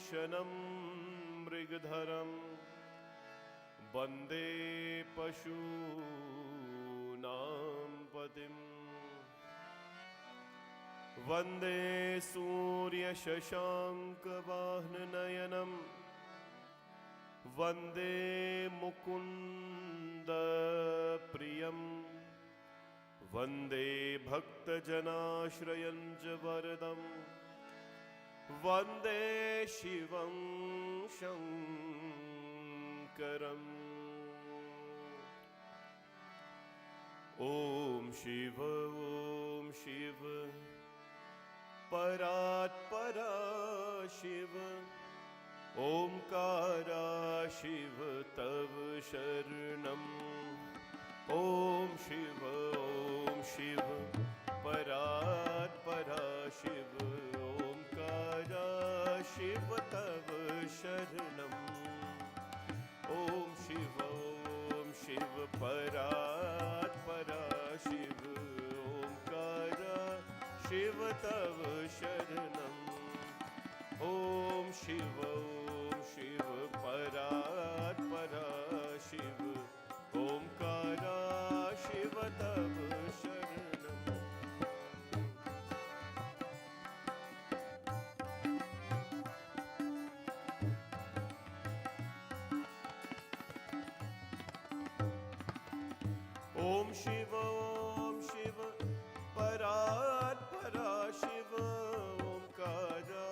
Vibhushanam Mrigdharam Vande Pashunam Patim Vande Surya Shashanka Vahnanayanam Vande Mukunda Priyam Vande Bhakta Janashrayanja Varadam Vande Shivam Shankaram Om Shiva Parat Para Shiva Omkara Shiva Tav Sharanam Om Shiva Parat Para Shiva Omkara Shiva Tav Sharanam Om Shiva Parat Para Shiva Omkara Shiva Tav Sharanam Om Shiva Parat Para Shiva Omkara Shiva Tav Sharanam Om Shiva Parat Para Shiva Omkara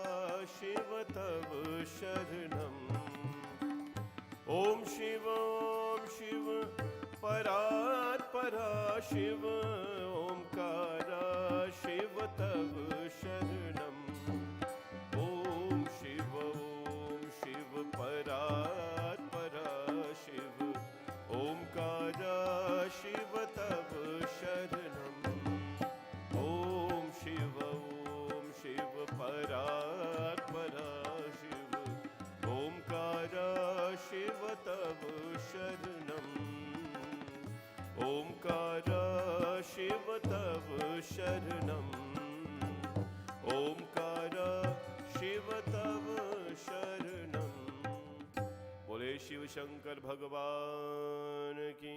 Shiva Tav Sharanam Om Shiva Parat Para Shiva Omkara Shiva Tav Sharanam Om Shiva Parat Para Shiva Omkara Shiva Tav Sharanam Om Shiva Parat Para Shiva Omkara Shiva Tav Sharanam Omkara Shiva Tav Sharanam Omkara Shiva Tav Sharanam Bole Shiv Shankar Bhagwan Ki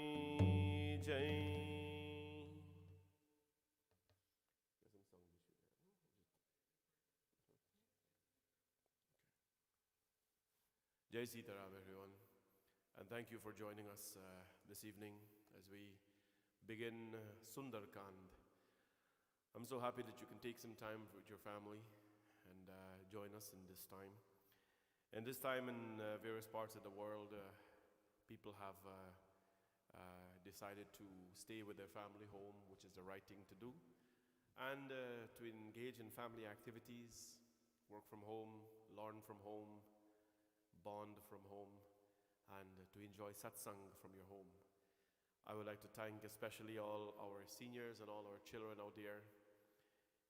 Jai. Jai Sitaram, everyone, and thank you for joining us this evening as we begin Sundar Kand. I'm so happy that you can take some time with your family and join us in this time. And this time in various parts of the world, people have decided to stay with their family home, which is the right thing to do, and to engage in family activities, work from home, learn from home, bond from home, and to enjoy satsang from your home. I would like to thank especially all our seniors and all our children out there.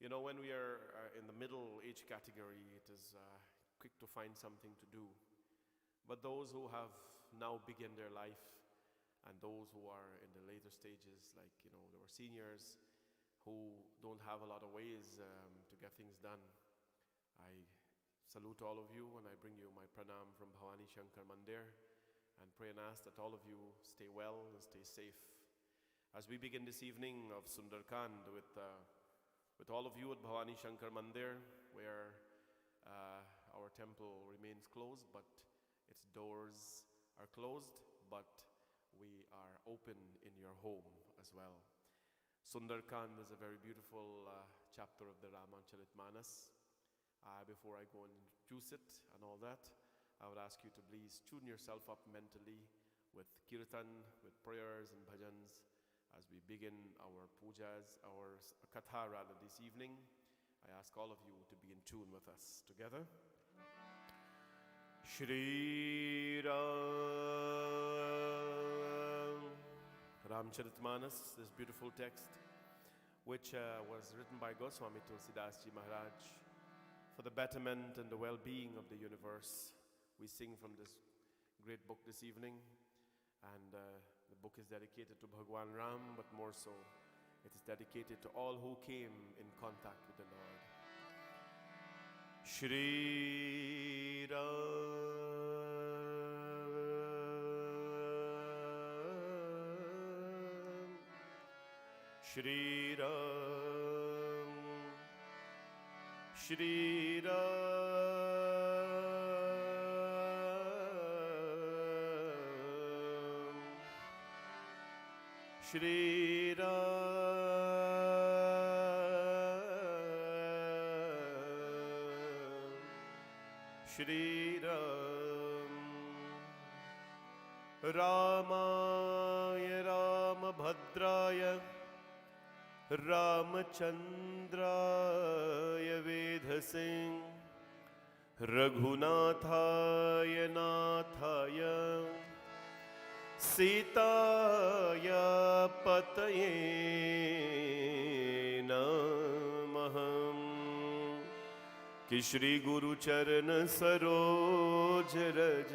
You know, when we are in the middle age category, it is quick to find something to do. But those who have now begun their life and those who are in the later stages, like, you know, there were seniors who don't have a lot of ways to get things done, I salute all of you and I bring you my pranam from Bhavani Shankar Mandir and pray and ask that all of you stay well and stay safe. As we begin this evening of Sundar Kand with all of you at Bhavani Shankar Mandir, where our temple remains closed, but its doors are closed, but we are open in your home as well. Sundar Kand is a very beautiful chapter of the Ramancharitmanas. Before I go and introduce it and all that, I would ask you to please tune yourself up mentally with kirtan, with prayers and bhajans as we begin our pujas, our katha rather this evening. I ask all of you to be in tune with us together. Shri Ram. Ramcharitmanas, this beautiful text, which was written by Goswami Tulsidas Ji Maharaj for the betterment and the well-being of the universe. We sing from this great book this evening, and the book is dedicated to Bhagwan Ram, but more so, it is dedicated to all who came in contact with the Lord. Shri Ram, Shri Ram, Shri Ram, Shri Ram, Shri Ram. Ramaya Ramabhadraya Ramachandraya Vedhase Raghunathaya Nathaya Sitaya Pataye Namaham. कि श्री गुरु चरण सरोज रज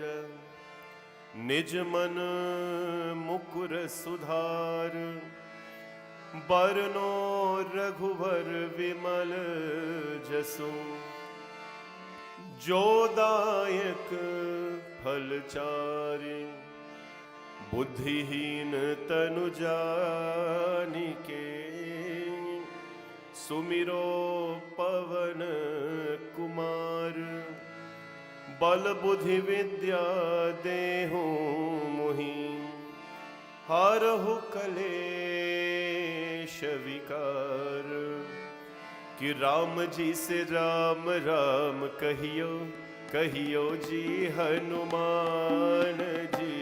निज मन मुकुर सुधार बरनो रघुवर विमल जसु जो दायक फलचारि बुद्धिहीन तनु जानिके सुमिरो पवन कुमार बल बुद्धि विद्या देहु मुहि हरहु कलेश विकार. कि राम जी से राम राम कहियो कहियो जी हनुमान जी.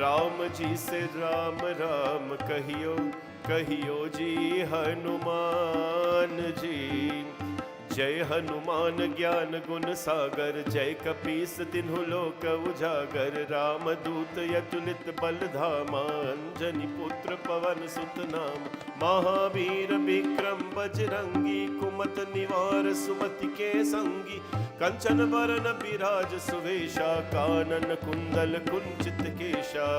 राम जी से राम राम कहियो कहियो जी हनुमान जी. जय हनुमान ज्ञान गुण सागर जय कपीस तिन्हु लोक उजागर. राम दूत यतुलित बल धामा अंजनी पुत्र पवन सुत नाम. महावीर विक्रम बजरंगी कुमत निवार सुमति के संगी. कंचन बरन बिराज सुवेशा कानन कुंडल कुंचित केशा.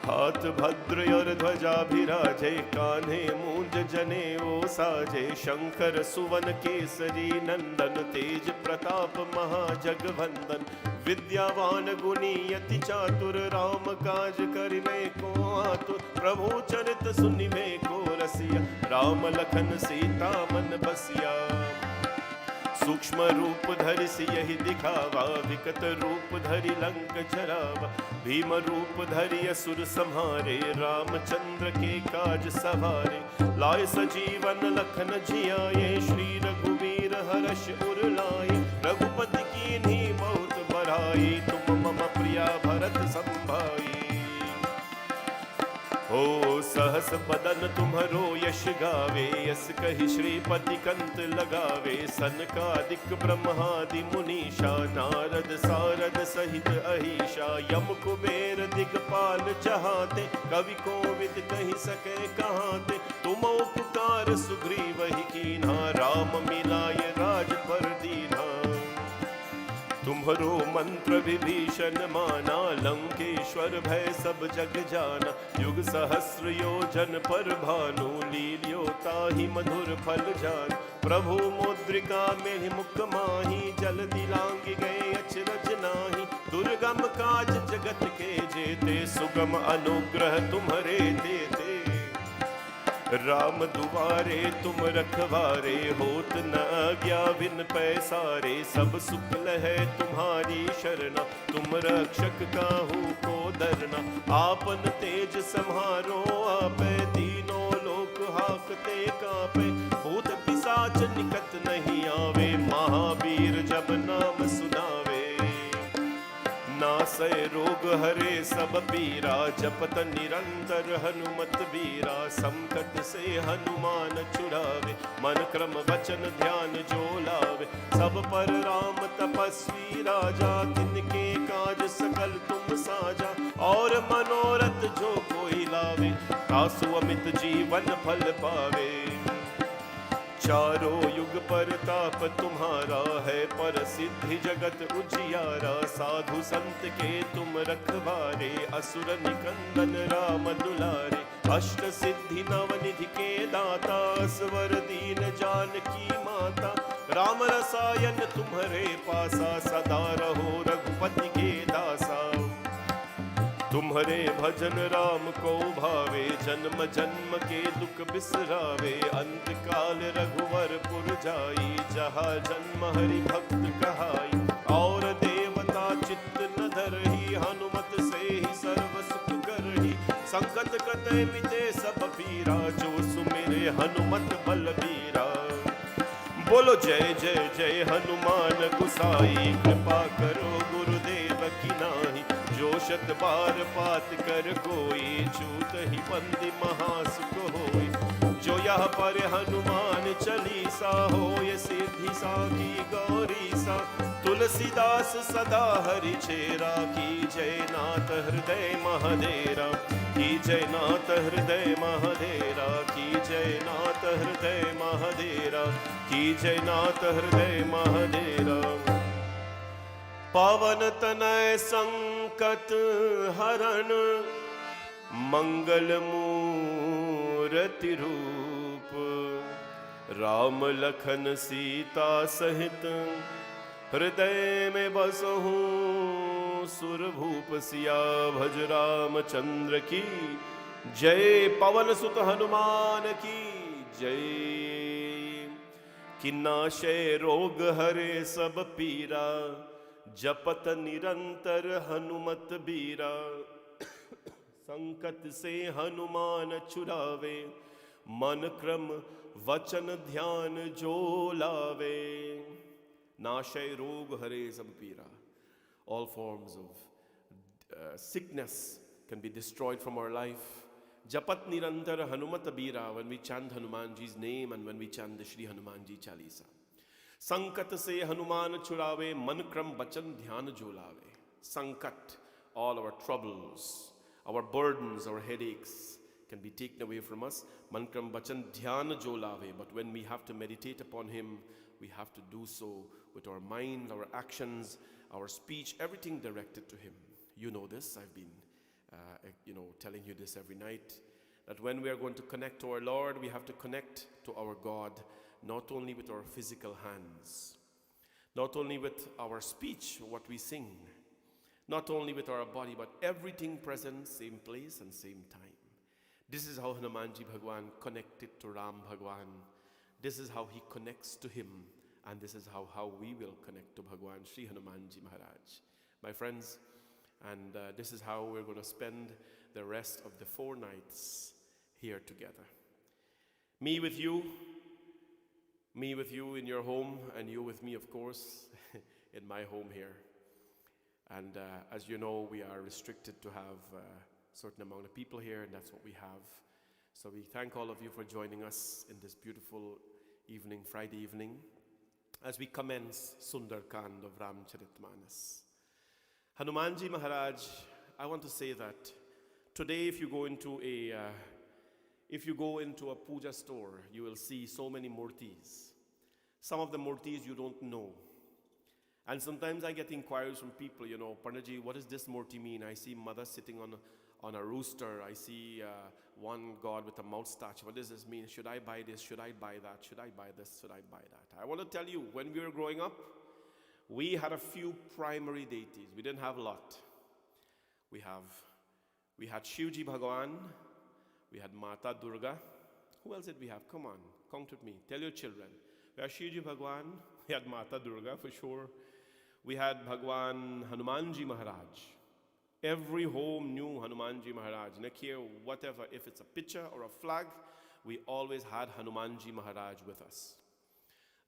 हाथ भद्र और ध्वजा विराजे कान्हे मूंज जनेऊ साजे. शंकर सुवन केसरी नंदन तेज प्रताप महाजगवंदन. विद्यावान गुणी यति चातुर राम काज करिने को आतुर. प्रभु चरित सुनिबे को रसिया राम लखन सीता मन बसिया. सूक्ष्म रूप धरि सियहि दिखावा विकट रूप धरि लंक जरावा. भीम रूप धरि असुर संहारे रामचंद्र के काज सवारे. लाए सजीवन लखन जियाए श्री रघुवीर हर्ष उर लाए. रघुपति कीन्ही बहुत बड़ाई तुम मम प्रिया भरत संभाई. हो सहस बदन तुम्हरो यश गावे यस कहि श्रीपति कंत लगावे. सनकादिक ब्रह्मादि मुनीषा नारद सारद सहित अहिषा. यम कुबेर दिगपाल चहाते कवि कोविद कहि सके कहाते. तुम उपकार सुग्रीव ही कीन्हा राम मिलाय राजपर दीन्हा. तुम्हरो मंत्र विभीषण माना लंकेश्वर भय सब जग जाना. युग सहस्र योजन पर भानु लील्यो ताहि मधुर फल जान. प्रभु मुद्रिका मेहि मुख माहि जल दिलांग गए अचरज नाही. दुर्गम काज जगत के जेते सुगम अनुग्रह तुम्हरे देते. राम दुआरे तुम रखवारे होत न आज्ञा बिन पैसारे. सब सुख लहै तुम्हारी शरणा तुम रक्षक काहू को डरना. आपन तेज सम्हारो आपै तीनों लोक हाकते कापै. भूत पिशाच निकट नहीं आवे महावीर जब नाम सुनावे. नासै रोग हरे सब पीरा जपत निरंतर हनुमत बीरा. संकट से हनुमान छुड़ावे मन क्रम वचन ध्यान जो लावे. सब पर राम तपस्वी राजा तिनके काज सकल तुम साजा. और मनोरथ जो कोई लावे तासु अमित जीवन फल पावे. चारों युग परताप तुम्हारा है प्रसिद्धि जगत उजियारा। साधु संत के तुम रखवारे असुर निकंदन राम दुलारे। अष्ट सिद्धि नवनिधि के दाता, स्वर दीन जानकी माता। राम रसायन तुम्हारे पासा, सदा रहो रघुपति के दासा। तुम्हारे भजन राम को भावे, जन्म जन्म के दुख बिसरावे। अंत काल रघुवर पुर जाई, जहाँ जन्म हरि भक्त कहाई। और देवता चित्त न धरहि, हनुमत से ही सर्व सुख करहि। संकट कटे मिटे सब पीरा, जो सुमिरे हनुमत बलबीरा। बोलो जय जय जय हनुमान गुसाई, कृपा करो गुरुदेव की नाहि। जो शत बार पात कर कोई, छूत ही बंदी महासुख होई। जो यह पर हनुमान चालीसा, होय सिद्धि साखी गौरीसा। तुलसीदास सदा हरि चेरा, की जय नाथ हृदय महदेरा। की जय नाथ हृदय महदेरा, की जय नाथ हृदय महदेरा, की जय नाथ हृदय महदेरा। पावन तनय संकट हरण, मंगल मूरति रूप। राम लखन सीता सहित, हृदय में बसहूँ सुरभूप। सिया भज रामचंद्र की जय, पवन सुत हनुमान की जय। कि नाशे रोग हरे सब पीरा, जपत निरंतर हनुमत बीरा। संकट से हनुमान छुड़ावे, मन क्रम वचन ध्यान जो लावे। नाशय रोग हरे सब पीरा. All forms of sickness can be destroyed from our life. Japat nirantar Hanumat Abira, when we chant Hanumanji's name and when we chant the Shri Hanumanji Chalisa. Sankat se Hanuman churave, mankram bachan dhyan jolave. Sankat, all our troubles, our burdens, our headaches can be taken away from us. Mankram bachan dhyan jolave. But when we have to meditate upon Him, we have to do so with our mind, our actions, our speech, everything directed to Him. You know this. I've been telling you this every night, that when we are going to connect to our Lord, we have to connect to our God, not only with our physical hands, not only with our speech, what we sing, not only with our body, but everything present, same place and same time. This is how Hanumanji Bhagwan connected to Ram Bhagwan. This is how he connects to him, and this is how we will connect to Bhagwan Sri Hanumanji Maharaj. My friends, and this is how we're going to spend the rest of the 4 nights here together. Me with you in your home, and you with me, of course, in my home here. And as you know, we are restricted to have a certain amount of people here, and that's what we have. So we thank all of you for joining us in this beautiful evening, Friday evening, as we commence Sundar Kand of Ramcharitmanas. Hanumanji Maharaj, I want to say that today if you go into a puja store, you will see so many murtis. Some of the murtis you don't know. And sometimes I get inquiries from people, Pandaji, what does this murti mean? I see mother sitting on a rooster. I see one god with a moustache. What does this mean? Should I buy this? Should I buy that? Should I buy this? Should I buy that? I want to tell you, when we were growing up, we had a few primary deities. We didn't have a lot. We had Shivji Bhagwan. We had Mata Durga. Who else did we have? Come on, count with me. Tell your children. We had Shivji Bhagwan. We had Mata Durga for sure. We had Bhagwan Hanumanji Maharaj. Every home knew Hanumanji Maharaj. Here, whatever, if it's a picture or a flag, we always had Hanumanji Maharaj with us.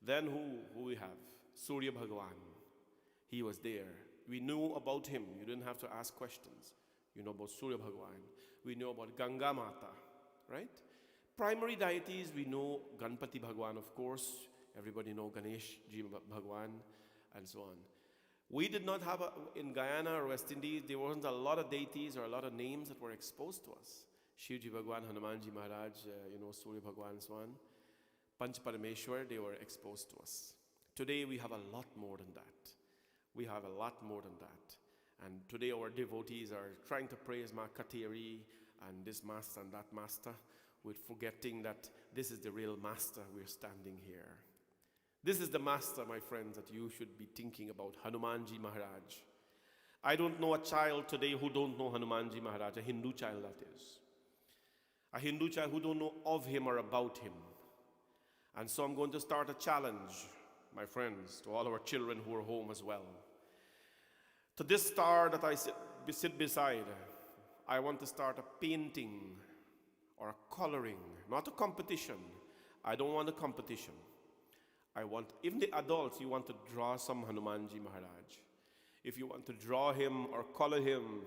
Then who we have? Surya Bhagwan. He was there. We knew about him. You didn't have to ask questions. You know about Surya Bhagwan. We know about Ganga Mata, right? Primary deities, we know Ganpati Bhagwan, of course. Everybody know Ganesh Ji Bhagwan, and so on. We did not have, in Guyana or West Indies, there wasn't a lot of deities or a lot of names that were exposed to us. Shivji Bhagwan, Hanumanji Maharaj, Surya Bhagwan, so on. Panch Parameshwar, they were exposed to us. Today we have a lot more than that. We have a lot more than that. And today our devotees are trying to praise Ma Kateri and this master and that master, with forgetting that this is the real master. We're standing here. This is the master, my friends, that you should be thinking about, Hanumanji Maharaj. I don't know a child today who don't know Hanumanji Maharaj, a Hindu child that is. A Hindu child who don't know of him or about him. And so I'm going to start a challenge, my friends, to all our children who are home as well. To this star that I sit beside, I want to start a painting or a coloring, not a competition. I don't want a competition. I want, even the adults, you want to draw some Hanumanji Maharaj. If you want to draw him or color him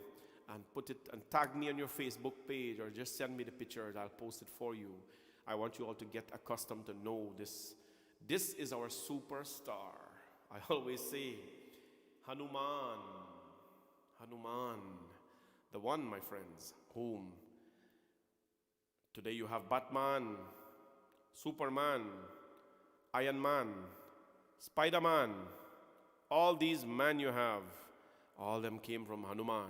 and put it and tag me on your Facebook page or just send me the pictures, I'll post it for you. I want you all to get accustomed to know this. This is our superstar. I always say, Hanuman, Hanuman, the one, my friends, whom today you have Batman, Superman, Iron Man, Spider-Man, all these men you have, all them came from Hanuman.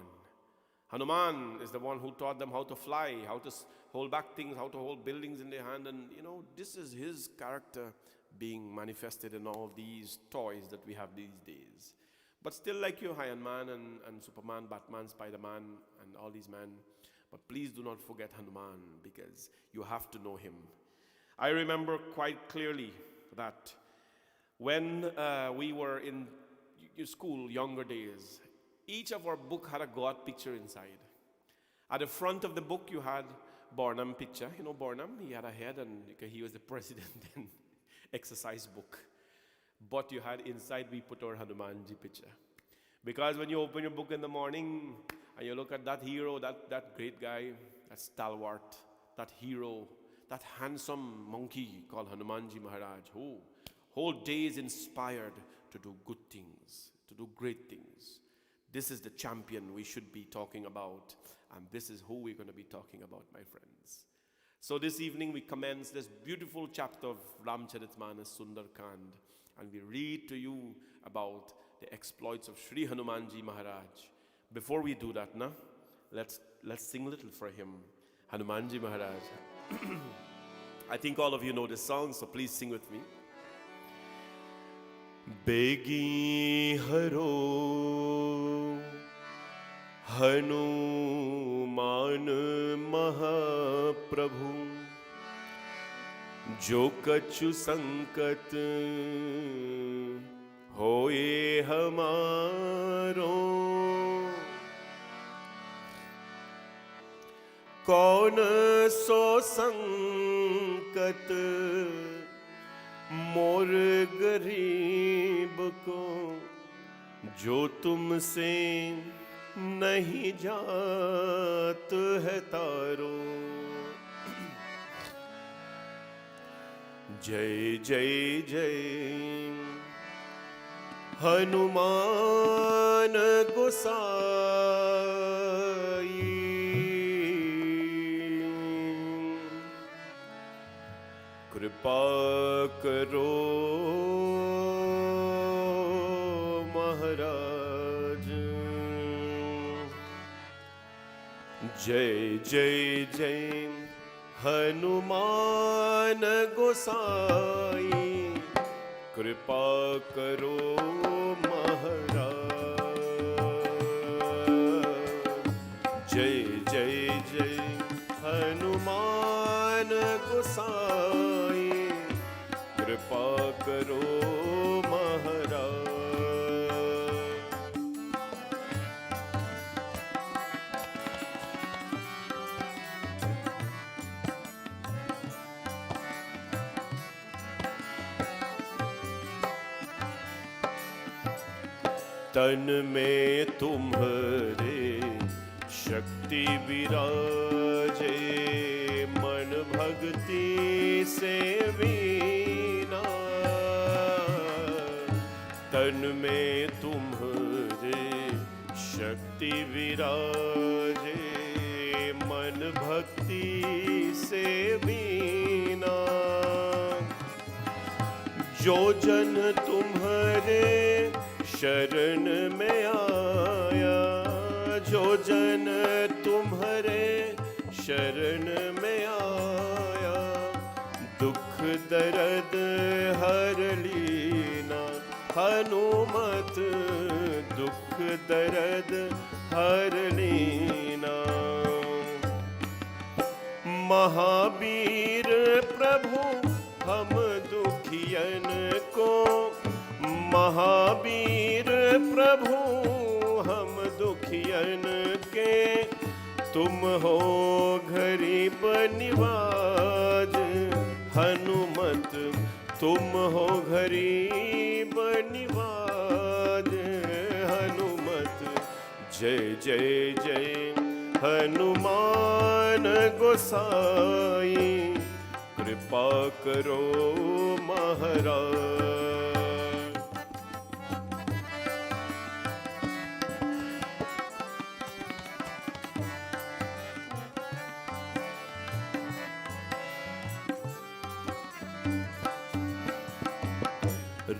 Hanuman is the one who taught them how to fly, how to hold back things, how to hold buildings in their hand. And this is his character being manifested in all these toys that we have these days. But still like you, Iron Man and Superman, Batman, Spider-Man, and all these men. But please do not forget Hanuman, because you have to know him. I remember quite clearly that when we were in school, younger days, each of our book had a God picture inside. At the front of the book, you had Barnum picture. You know Barnum? He had a head, and he was the president in exercise book. But you had inside, we put our Hanumanji picture. Because when you open your book in the morning, and you look at that hero, that great guy, that stalwart, that hero, that handsome monkey called Hanumanji Maharaj, who whole day is inspired to do good things, to do great things. This is the champion we should be talking about, and this is who we're going to be talking about, my friends. So this evening we commence this beautiful chapter of Ramcharitmanas Sundar Kand, and we read to you about the exploits of Sri Hanumanji Maharaj. Before we do that, let's sing a little for him, Hanumanji Maharaj. I think all of you know this song, so please sing with me. Begi haro Hanuman Mahaprabhu, jo kachu sankat hoye hamaro, kaun so sankat मोर गरीब को, जो तुमसे नहीं जात है तारो। जय जय जय हनुमान गोसाई, कृपा करो महाराज। जय जय जय हनुमान गोसाई, कृपा करो महाराज। जय जय जय हनुमान गोसाई, कृपा करो महाराज। तन में तुम्हारे शक्ति विराजे, मन भक्ति से वीना। तन में तुम्हारे शक्ति विराजे, मन भक्ति से वीना। जो जन तुम्हारे शरण में आया, जो जन तुम्हारे शरण में आया, दुख दर्द हर लीना। हनुमत दुख दर्द हर लीना। महावीर प्रभु हम दुखियन को, महावीर प्रभु हम दुखियन के, तुम हो गरीब निवाज। हनुमत तुम हो गरीब निवाज। हनुमत जय जय जय हनुमान गोसाई, कृपा करो महाराज।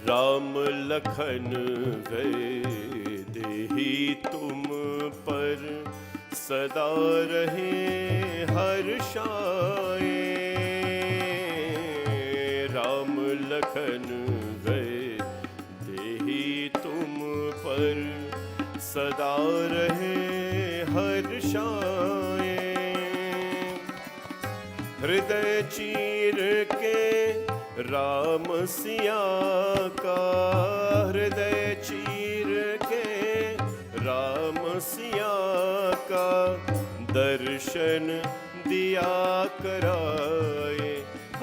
राम लखन गए देहि तुम पर, सदा रहे हर्षाए। राम लखन गए देहि तुम पर, सदा रहे हर्षाए। हृदय चीर के राम सिया का, हृदय चीर के राम सिया का, दर्शन दिया कराए।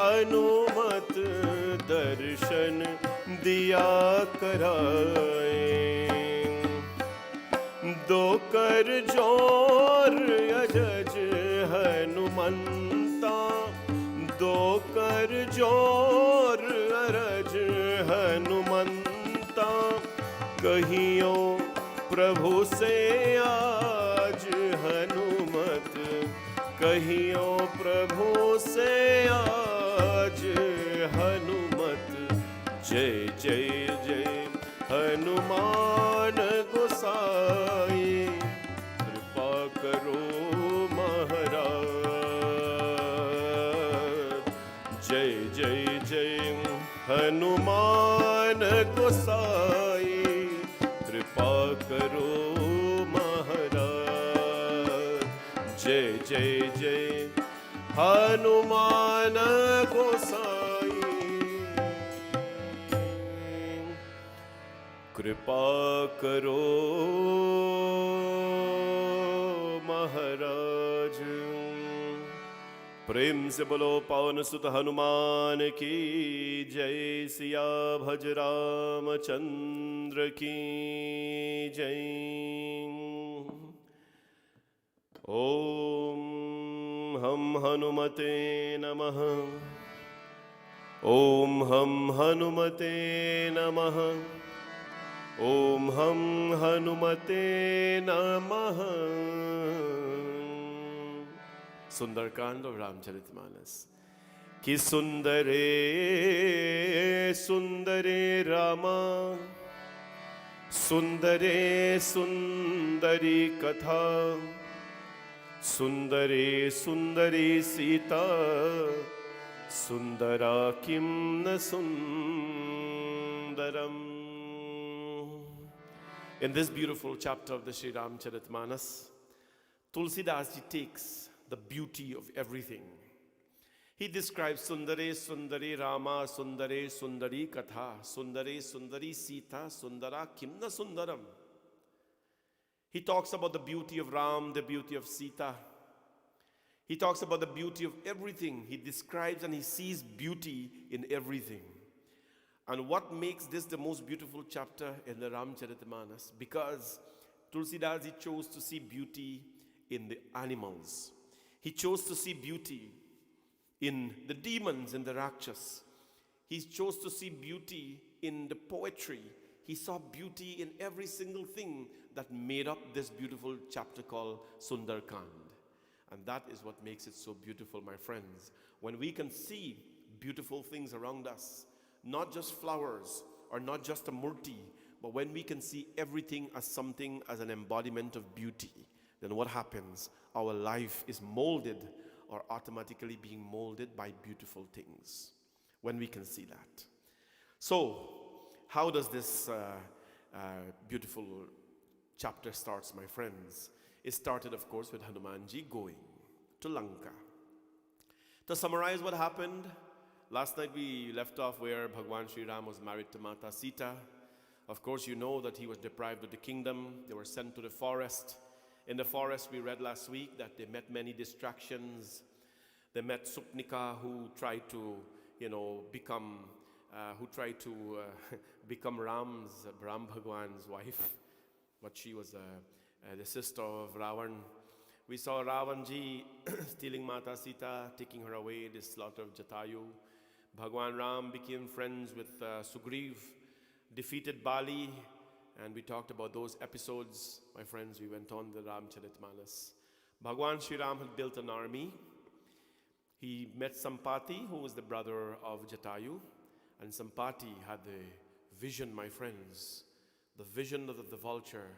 हनुमत दर्शन दिया कराए। दो कर जोर अजज हनुमंता, दो कर जोर अरज हनुमंता। कहियो प्रभु से आज हनुमत, कहियो प्रभु से आज हनुमत। जय जय जय हनुमान गोसाई, कृपा करो महाराज। जय जय जय हनुमान गोसाई, कृपा करो महाराज। जय जय जय हनुमान गोसाई, कृपा करो महाराज। प्रेम से बोलो पवन सुत हनुमान की जय। सिया भज रामचंद्र की जय। ओम हम हनुमते नमः। ओम हम हनुमते नमः। ओम हम हनुमते नमः। सुंदरकांड और रामचरितमानस। कि सुंदरे सुंदरे रामा, सुंदरे सुंदरी कथा, सुंदरे सुंदरी सीता, सुंदरा किम न Sundaram. In this beautiful chapter of the Sri Ramcharitmanas, Tulsidas ji takes the beauty of everything. He describes Sundare Sundari Rama, Sundare Sundari Katha, Sundare Sundari Sita, Sundara Kimna Sundaram. He talks about the beauty of Ram, the beauty of Sita. He talks about the beauty of everything. He describes and he sees beauty in everything. And what makes this the most beautiful chapter in the Ramcharitmanas? Because Tulsidas ji chose to see beauty in the animals. He chose to see beauty in the demons and the Rakshas. He chose to see beauty in the poetry. He saw beauty in every single thing that made up this beautiful chapter called Sundar Kand. And that is what makes it so beautiful, my friends. When we can see beautiful things around us, not just flowers or not just a murti, but when we can see everything as something, as an embodiment of beauty, then what happens? Our life is molded or automatically being molded by beautiful things when we can see that. So, how does this beautiful chapter starts, my friends? It started, of course, with Hanumanji going to Lanka. To summarize what happened, last night we left off where Bhagwan Sri Ram was married to Mata Sita. Of course, you know that he was deprived of the kingdom. They were sent to the forest. In the forest, we read last week that they met many distractions. They met Supnika, who tried to, become Ram Bhagwan's wife, but she was the sister of Ravan. We saw Ravanji stealing Mata Sita, taking her away, the slaughter of Jatayu. Bhagwan Ram became friends with Sugriv, defeated Bali, and we talked about those episodes. My friends, we went on the Ramcharitmanas. Bhagwan Sri Ram had built an army. He met Sampati, who was the brother of Jatayu, and Sampati had the vision, my friends, the vision of the vulture,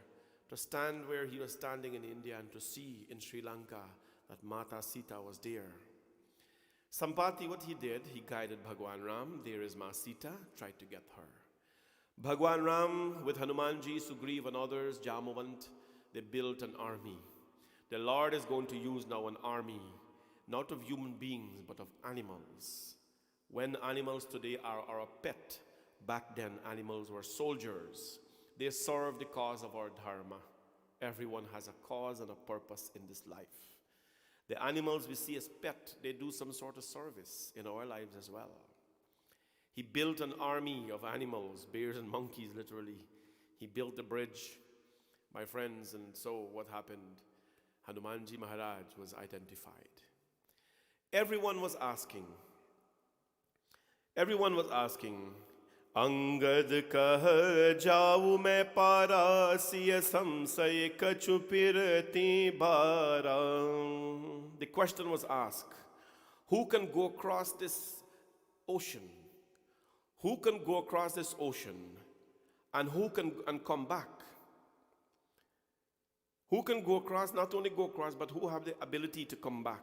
to stand where he was standing in India and to see in Sri Lanka that Mata Sita was there. Sampati, what he did, he guided Bhagwan Ram. There is Ma Sita, tried to get her. Bhagwan Ram with Hanumanji, Sugriv and others, Jamavant, they built an army. The Lord is going to use now an army, not of human beings, but of animals. When animals today are a pet, back then animals were soldiers. They serve the cause of our dharma. Everyone has a cause and a purpose in this life. The animals we see as pet, they do some sort of service in our lives as well. He built an army of animals, bears and monkeys literally. He built a bridge, my friends, and so what happened? Hanumanji Maharaj was identified. Everyone was asking, Angad kah jau main para siya samsay kachu pirti bara. The question was asked, who can go across this ocean? Who can go across this ocean and who can come back? Who can go across, not only go across, but who have the ability to come back?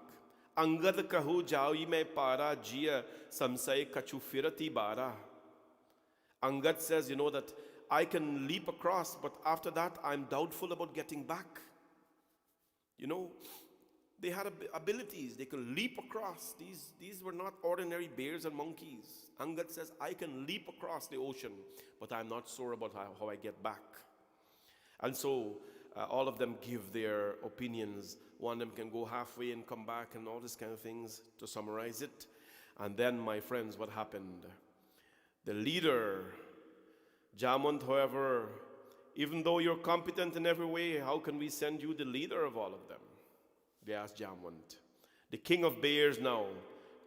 Angad kahu jaui mein para jiya samsay kachu firati bara. Angad says, that I can leap across, but after that I'm doubtful about getting back. They had abilities. They could leap across. These were not ordinary bears and monkeys. Angad says, I can leap across the ocean, but I'm not sure about how I get back. And so all of them give their opinions. One of them can go halfway and come back and all these kind of things, to summarize it. And then, my friends, what happened? The leader, Jamant, however, even though you're competent in every way, how can we send you the leader of all of them? They asked Jamant. The king of bears now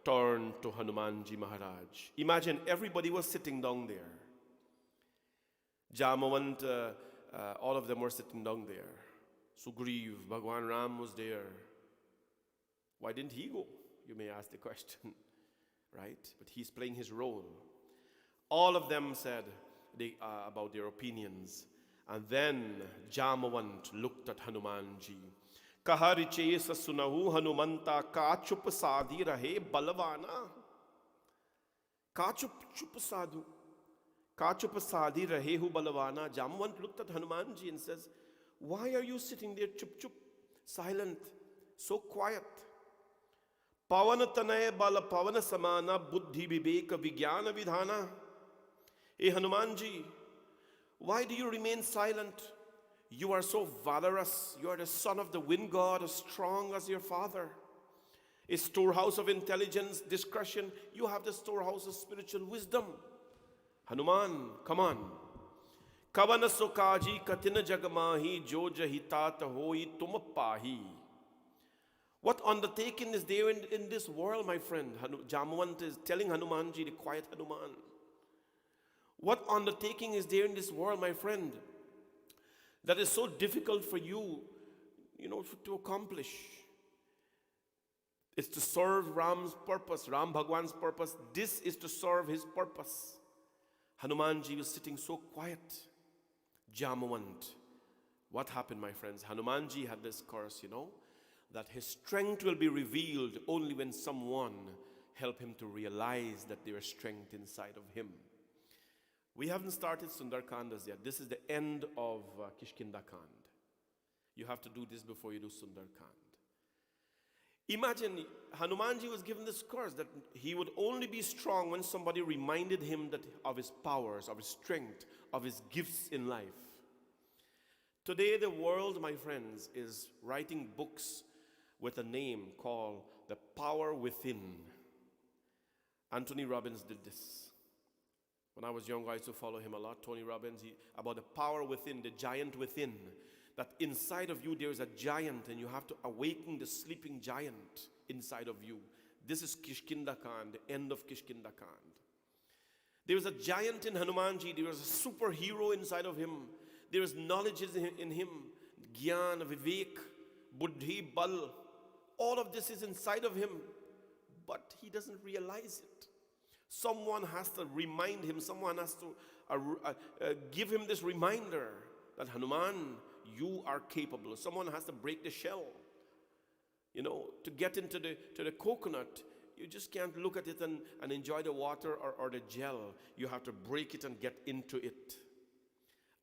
turned to Hanumanji Maharaj. Imagine everybody was sitting down there. Jamavant, all of them were sitting down there. Sugriv, Bhagwan Ram was there. Why didn't he go? You may ask the question, right? But he's playing his role. All of them said about their opinions. And then Jamavant looked at Hanumanji. Kahariche sunahu Hanumanta kachup sadhi rahe balavana. Kachup sadhi rahe hu balavana. Jamavant looked at Hanumanji and says, why are you sitting there chup, silent, so quiet? Pavana tanay bala pavana samana buddhi viveka vijnana vidhana. Hey Hanumanji, why do you remain silent? You are so valorous. You are the son of the wind god, as strong as your father. A storehouse of intelligence, discretion. You have the storehouse of spiritual wisdom. Hanuman, come on. Kavana sokaji katina jagamahi jo jahitat hoi tum pahi. What undertaking is there in this world, my friend? Jamavant is telling Hanumanji, the quiet Hanuman. What undertaking is there in this world, my friend, that is so difficult for you, to accomplish? It's to serve Ram's purpose, Ram Bhagwan's purpose. This is to serve his purpose. Hanumanji was sitting so quiet. Jamavant What happened, my friends? Hanumanji had this curse, that his strength will be revealed only when someone help him to realize that there is strength inside of him. We haven't started Sundar Kandas yet. This is the end of Kishkindha Kand. You have to do this before you do Sundar Kand. Imagine Hanumanji was given this curse that he would only be strong when somebody reminded him of his powers, of his strength, of his gifts in life. Today the world, my friends, is writing books with a name called The Power Within. Anthony Robbins did this. When I was younger, I used to follow him a lot. Tony Robbins, about the power within, the giant within. That inside of you there is a giant and you have to awaken the sleeping giant inside of you. This is Kishkindha Kand, the end of Kishkindha Kand. There is a giant in Hanumanji. There is a superhero inside of him. There is knowledge in him. Gyan, Vivek, Buddhi, Bal. All of this is inside of him. But he doesn't realize it. Someone has to remind him. Someone has to give him this reminder that Hanuman, you are capable. Someone has to break the shell. To get into the coconut, you just can't look at it and enjoy the water or the gel. You have to break it and get into it.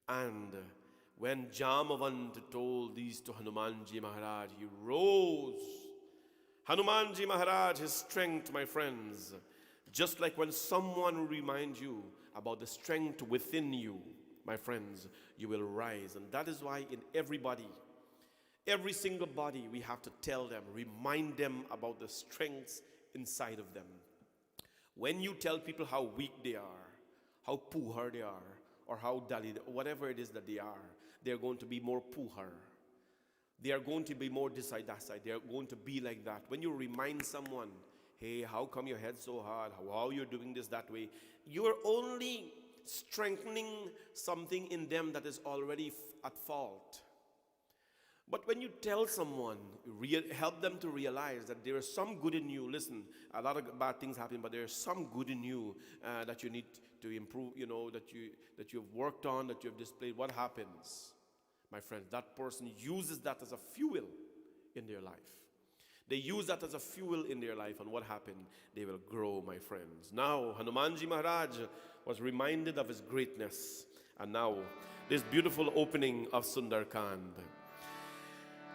And when Jamavant told these to Hanumanji Maharaj, he rose. Hanumanji Maharaj, his strength, my friends, just like when someone reminds you about the strength within you, my friends, you will rise. And that is why in everybody, every single body, we have to tell them, remind them about the strengths inside of them. When you tell people how weak they are, how poor they are, or how dalid, whatever it is that they are, they're going to be more poor. They are going to be more this side, that side. They are going to be like that. When you remind someone, hey, how come your head's so hard? How you're doing this that way? You're only strengthening something in them that is already at fault. But when you tell someone, help them to realize that there is some good in you. Listen, a lot of bad things happen, but there is some good in you that you need to improve, that you've worked on, that you've displayed. What happens, my friends? That person uses that as a fuel in their life. They use that as a fuel in their life, and what happened? They will grow, my friends. Now, Hanumanji Maharaj was reminded of his greatness. And now, this beautiful opening of Sundar Kand.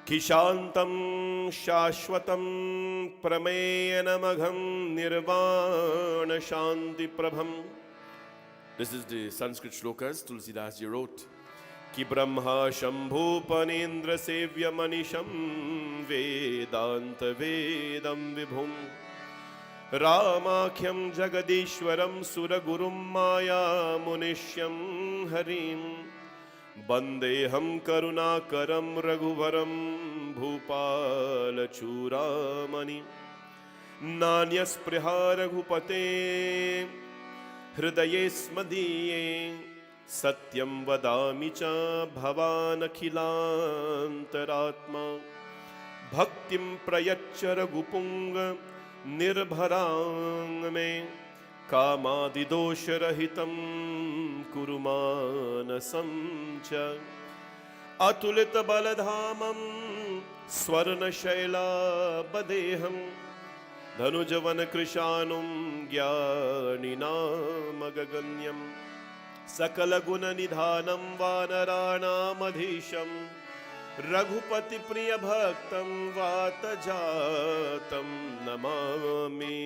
Kishantam Shashwatam Prameyanamagham Nirvana Shanti Prabham. This is the Sanskrit shlokas Tulsidas ji wrote. Ki Brahma Shambhu Panendra Sevya Manisham Vedanta Vedam Vibhum Ramakhyam Jagadishwaram Suragurum Maya Munishyam Harim Bandeham Karunakaram Raghuvaram Bhupala Churamani Nanyaspriha Raghupate Hridaye Smadiye Satyam Vadami Cha Bhavan Akhilantaratma Bhaktim Prayachya Raghupunga Nirbharang Me Kamadidosha Rahitam Kurumanasam Cha Atulita Baladhamam Swarna Shaila Badeham Dhanujavana Krishanum Gyaninam Agaganyam Sakala Guna Nidhanam Vanarana Madhisham Raghupati Priya Bhaktam Vatajatam Namami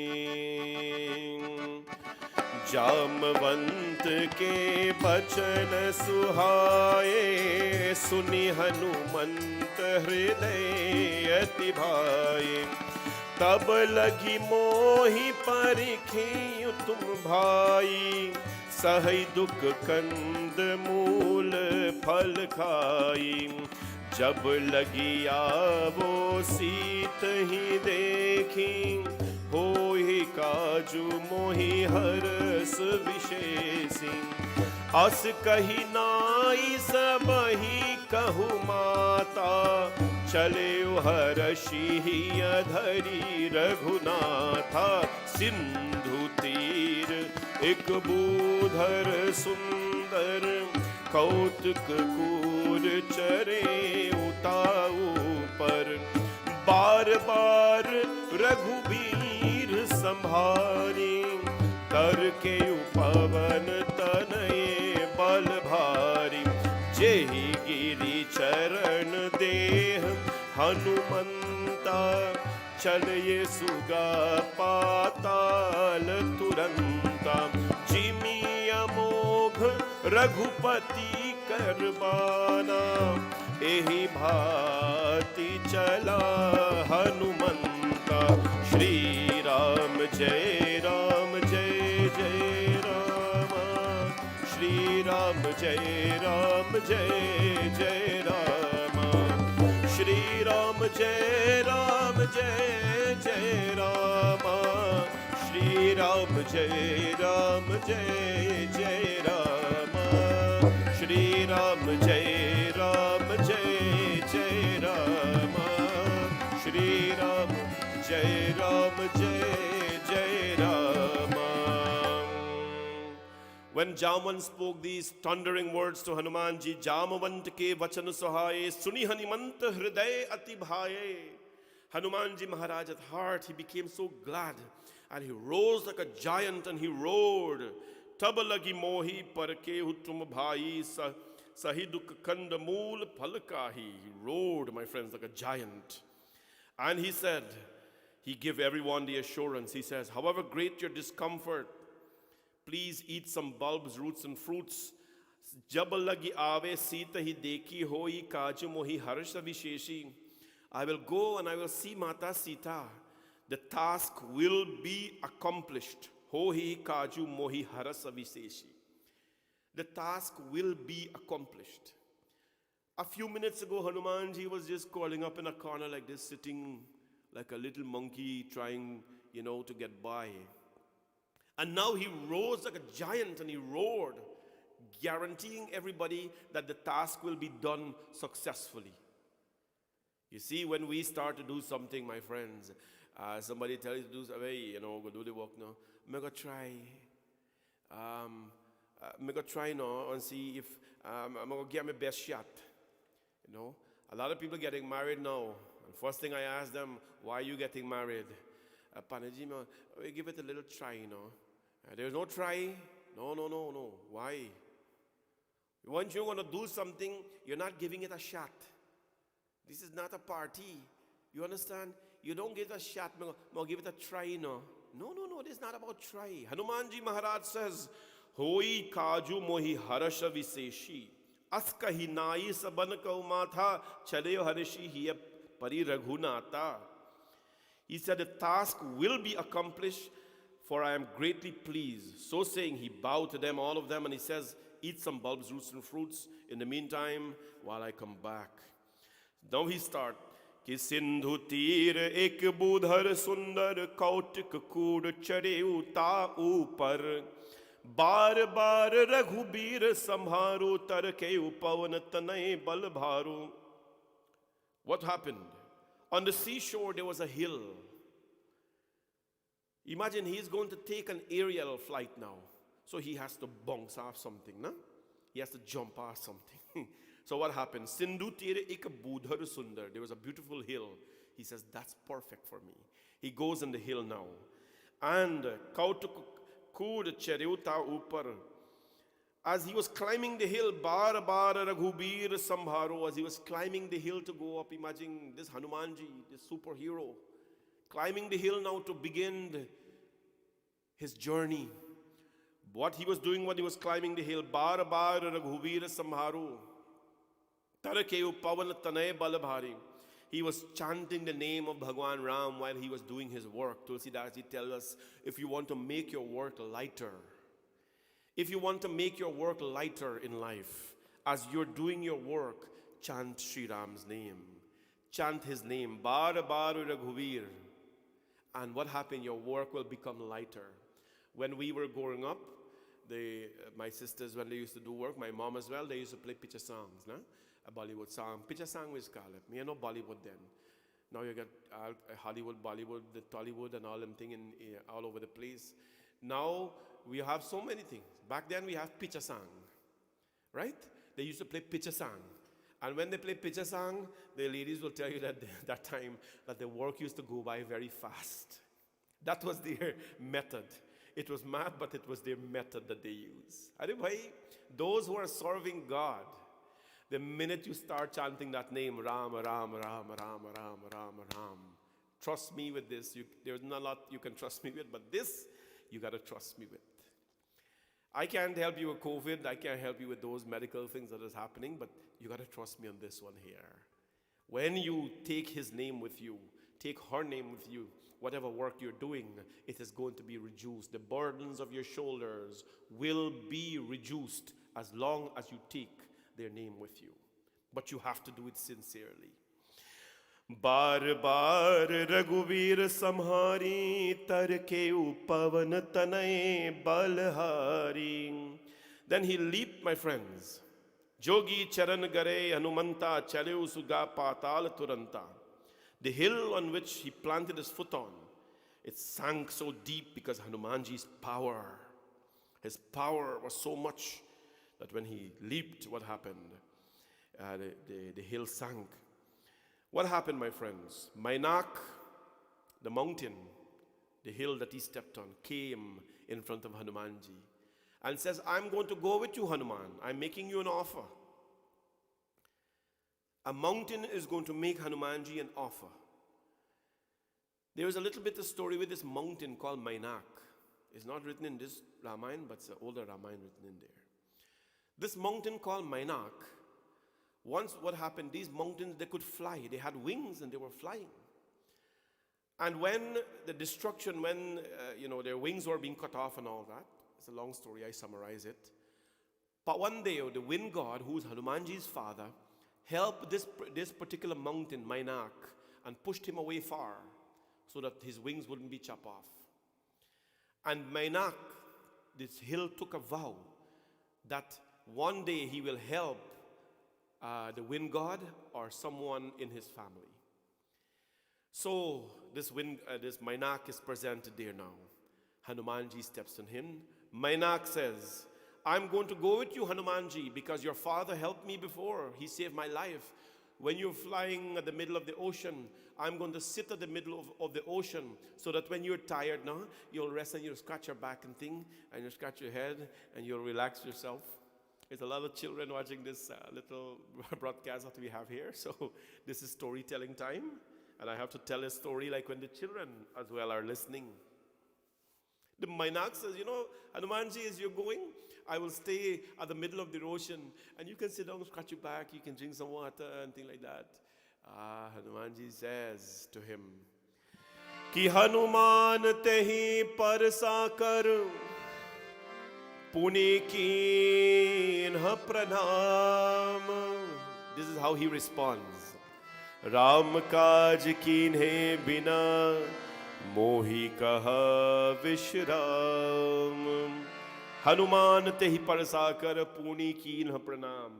Jamvant ke bachan suhaye Suni Hanumant hriday ati bhaye Tab lagi mohi parikhi tum bhai Sahay dukh kand mool phal khai Jab lagi aavo seet hi dekhi Hohi kaju mohi haras vishesi As kahi nai sabahi kahu mata Chale harashi adhari raghunatha Sindhu tir ek budhar sundar कौतुक कूर चरे उताऊ पर, बार बार रघुबीर संभारी, तर के पवन तनये बल भारी, जेहि गिरि चरण देह हनुमंता, चलये सुगा पाताल तुरंता, जिमि अमोघ रघुपति करबाना, एहि भांति चला हनुमंता। श्री राम जय राम जय जय राम, श्री राम जय राम जय जय राम, श्री राम जय राम जय जय राम, श्री राम जय राम जय जय राम, श्री राम जय राम जय जय राम, श्री राम जय राम जय जय Ram. When Jaman spoke these thundering words to Hanumanji, Jamavant ke vachan sahaye, suni Hanumant hriday ati bhaye. Hanumanji Maharaj's heart, he became so glad, and he rose like a giant and he roared, Tab lagi mohi parke tum bhai sahi Kishkindha mool phalkahi. He roared, my friends, like a giant. And he said, he gave everyone the assurance. He says, however great your discomfort, please eat some bulbs, roots and fruits. Jab lagi aave sita hi dekhi hoi kaju mohi harsha visheshi. I will go and I will see Mata Sita. The task will be accomplished. Hohi kaju mohi harasa visheshi. The task will be accomplished. A few minutes ago, Hanumanji was just curling up in a corner like this, sitting like a little monkey trying, to get by. And now he rose like a giant and he roared, guaranteeing everybody that the task will be done successfully. You see, when we start to do something, my friends, somebody tells you to do something, hey, go do the work now. I'm going to try now and see if I'm going to get my best shot. A lot of people getting married now. And first thing I ask them, why are you getting married? Panaji, we give it a little try, There's no try. No. Why? Once you're going to do something, you're not giving it a shot. This is not a party. You understand? You don't give it a shot. No, give it a try, No, this is not about try. Hanumanji Maharaj says, Hoi kaju mohi harasha viseshi. Askahi nai saban kau matha chaleyo harishi hiya pari raghunata. He said, the task will be accomplished, for I am greatly pleased. So saying, he bowed to them, all of them, and he says, eat some bulbs, roots, and fruits in the meantime while I come back. Now he starts. कि सिंधु तीर एक बूधर सुंदर कौटिक कूड़ चढ़े उता ऊपर बार बार रघुबीर संभारो तर के उपवन तनय बल भारो. What happened? On the seashore there was a hill. Imagine he's going to take an aerial flight now. So he has to bounce off something, no? He has to jump off something. So what happened? Sindhu tire ek budhar sundar. There was a beautiful hill. He says, that's perfect for me. He goes on the hill now. And kautuk kud chereuta upar. As he was climbing the hill, bar bar raghubir sambharo. As he was climbing the hill to go up, imagine this Hanumanji, this superhero, climbing the hill now to begin his journey. What he was doing when he was climbing the hill, bar bar raghubir sambharo. Tarakeu pavan tanay balabhari. He was chanting the name of Bhagwan Ram while he was doing his work. Tulsidas ji tells us, if you want to make your work lighter, if you want to make your work lighter in life, as you're doing your work, chant Sri Ram's name. Chant his name. Bar bar raghuvir. And what happened? Your work will become lighter. When we were growing up, my sisters, when they used to do work, my mom as well, they used to play picture songs, no? A Bollywood song. Picture song we call it. Me, no Bollywood then. Now you got Hollywood, Bollywood, the Tollywood and all them things all over the place. Now we have so many things. Back then we have picture song, right? they used to play picture song. And when they play picture song, the ladies will tell you that that time that the work used to go by very fast. That was their method. It was mad, but it was their method that they use. Anyway, those who are serving God, the minute you start chanting that name, Ram, Ram, Ram, Ram, Ram, Ram, Ram, trust me with this. There's not a lot you can trust me with, but this you got to trust me with. I can't help you with COVID. I can't help you with those medical things that is happening, but you got to trust me on this one here. When you take his name with you, take her name with you, whatever work you're doing, it is going to be reduced. The burdens of your shoulders will be reduced as long as you take their name with you. But you have to do it sincerely. बार बार रघुवीर सम्हारी तरके उपवन तनय बलहारी. Then he leaped, my friends. Jogi charan gare Hanumanta chaleu suga patal turanta. The hill on which he planted his foot on, it sank so deep because Hanumanji's power, his power was so much that when he leaped, what happened? The hill sank. What happened, my friends? Mainak, the mountain, the hill that he stepped on, came in front of Hanumanji and says, I'm going to go with you, Hanuman. I'm making you an offer. A mountain is going to make Hanumanji an offer. There is a little bit of story with this mountain called Mainak. It's not written in this Ramayana, but it's an older Ramayana written in there. This mountain called Mainak, once what happened, these mountains, they could fly. They had wings and they were flying. And when the destruction, when their wings were being cut off and all that, it's a long story, I summarize it. But one day, the wind god, who is Hanumanji's father, helped this particular mountain, Mainak, and pushed him away far so that his wings wouldn't be chopped off. And Mainak, this hill, took a vow that one day he will help the wind god or someone in his family. So this Mainak is presented there now. Hanumanji steps on him. Mainak says, I'm going to go with you, Hanumanji, because your father helped me before. He saved my life. When you're flying at the middle of the ocean, I'm going to sit at the middle of the ocean so that when you're tired now, you'll rest and you'll scratch your back and thing, and you'll scratch your head and you'll relax yourself. There's a lot of children watching this little broadcast that we have here. So this is storytelling time. And I have to tell a story like when the children as well are listening. The Mainak says, Hanumanji, as you're going, I will stay at the middle of the ocean. And you can sit down, scratch your back, you can drink some water and things like that. Hanumanji says to him, Ki Hanuman tehi parsa kar Pune kinha pranam. This is how he responds. Ram kaj kinhe bina mohi kaha vishram. Hanuman tehi parsakar puni kinha pranam.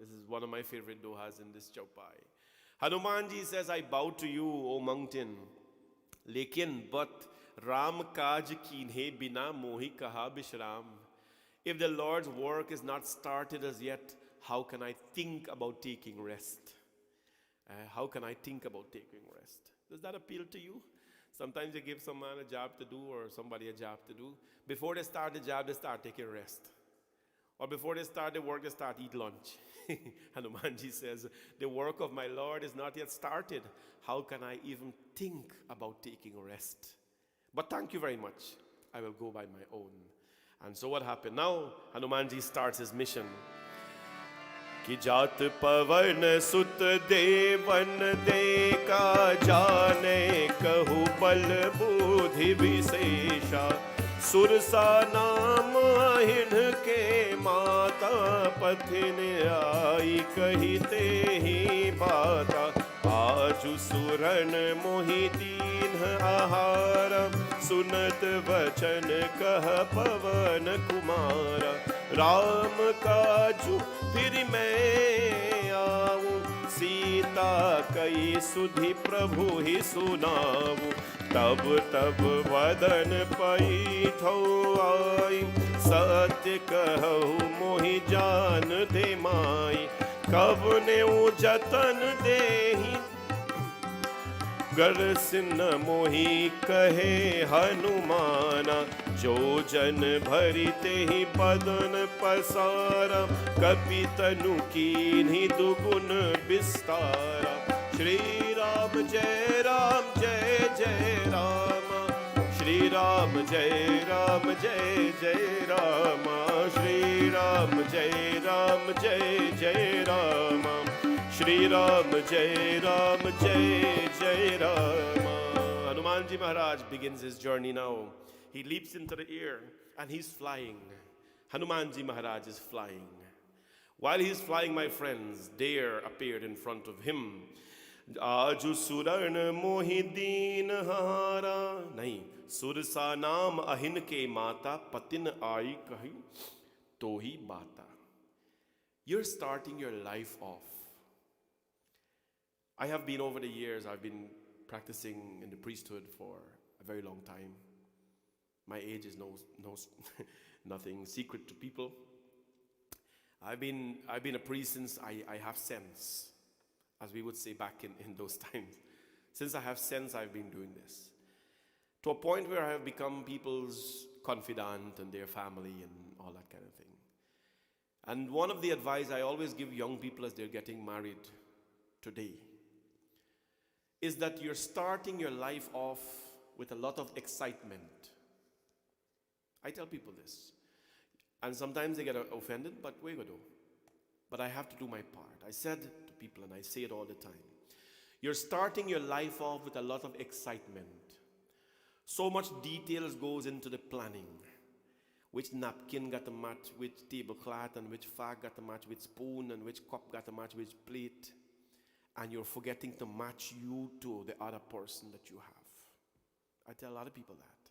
This is one of my favorite dohas in this chaupai. Hanumanji says, I bow to you, O mountain. But Ram kaj kinhe bina mohi kaha vishram. If the Lord's work is not started as yet, how can I think about taking rest? How can I think about taking rest? Does that appeal to you? Sometimes you give some man a job to do or somebody a job to do. Before they start the job, they start taking rest. Or before they start the work, they start eat lunch. Hanumanji says, the work of my Lord is not yet started. How can I even think about taking rest? But thank you very much. I will go by my own. And so what happened? Now Hanumanji starts his mission. Ki jat pavan sut devan deka jane kahu bal budhi visesha sursa naam ahin ke mata pathin ai kahite hi bata aju suran mohi deen ahara सुनत वचन कह पवन कुमार राम काजु फिर मैं आऊं सीता कई सुधि प्रभु ही सुनाऊं तब तब वदन पैठौ आई, सत्य कहु मोहि जान दे माई। कब ने जतन देहि गर सिन मोहि कहे हनुमाना। जो जन भरि तेहि बदन पसारा, कपि तनु कीन्हि दुगुन विस्तारा। श्री राम जय जय राम, श्री राम जय जय राम, श्री राम जय जय राम, श्री राम जय जय Ram. Hanuman ji Maharaj begins his journey now. He leaps into the air and he's flying. Hanuman ji Maharaj is flying. While he's flying, my friends, deer appeared in front of him. Aju suran mohi deen hara. Nahi, sursa naam ahin ke mata, patin aayi kahi tohi bata. You're starting your life off. I have been, over the years, I've been practicing in the priesthood for a very long time. My age is nothing secret to people. I've been a priest since I have sense, as we would say back in those times. Since I have sense, I've been doing this. To a point where I have become people's confidant and their family and all that kind of thing. And one of the advice I always give young people as they're getting married today is that you're starting your life off with a lot of excitement. I tell people this. And sometimes they get offended, but we go do. But I have to do my part. I said to people, and I say it all the time, you're starting your life off with a lot of excitement. So much details goes into the planning. Which napkin got to match which tablecloth, and which fork got to match which spoon, and which cup got to match which plate. And you're forgetting to match you to the other person that you have. I tell a lot of people that.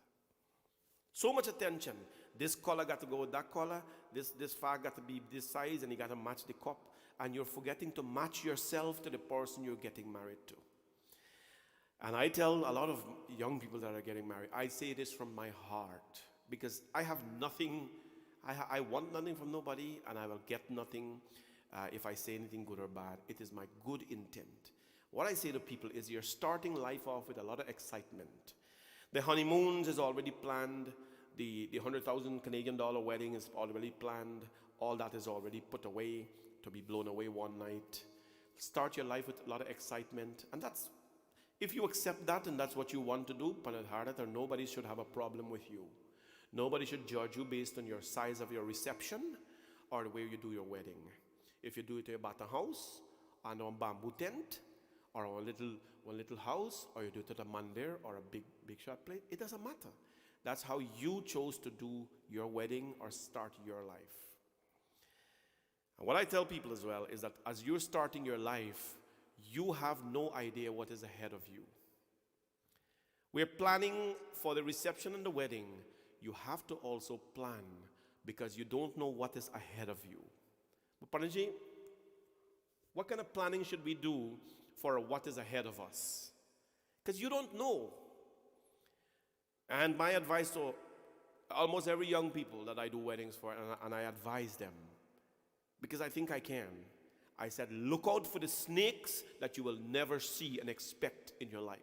So much attention. This color got to go with that color. This fork got to be this size, and you got to match the cup. And you're forgetting to match yourself to the person you're getting married to. And I tell a lot of young people that are getting married, I say this from my heart. Because I have nothing, I want nothing from nobody, and I will get nothing if I say anything good or bad. It is my good intent. What I say to people is you're starting life off with a lot of excitement. The honeymoons is already planned. The $100,000 Canadian wedding is already planned. All that is already put away to be blown away one night. Start your life with a lot of excitement. And that's, if you accept that and that's what you want to do, nobody should have a problem with you. Nobody should judge you based on your size of your reception or the way you do your wedding. If you do it in a bata house, and on a bamboo tent, or on one little house, or you do it at a mandir or a big shot plate, it doesn't matter. That's how you chose to do your wedding or start your life. And what I tell people as well is that as you're starting your life, you have no idea what is ahead of you. We're planning for the reception and the wedding. You have to also plan because you don't know what is ahead of you. But Panaji, what kind of planning should we do for what is ahead of us? Because you don't know. And my advice to almost every young people that I do weddings for, and I advise them, because I think I can, I said, look out for the snakes that you will never see and expect in your life.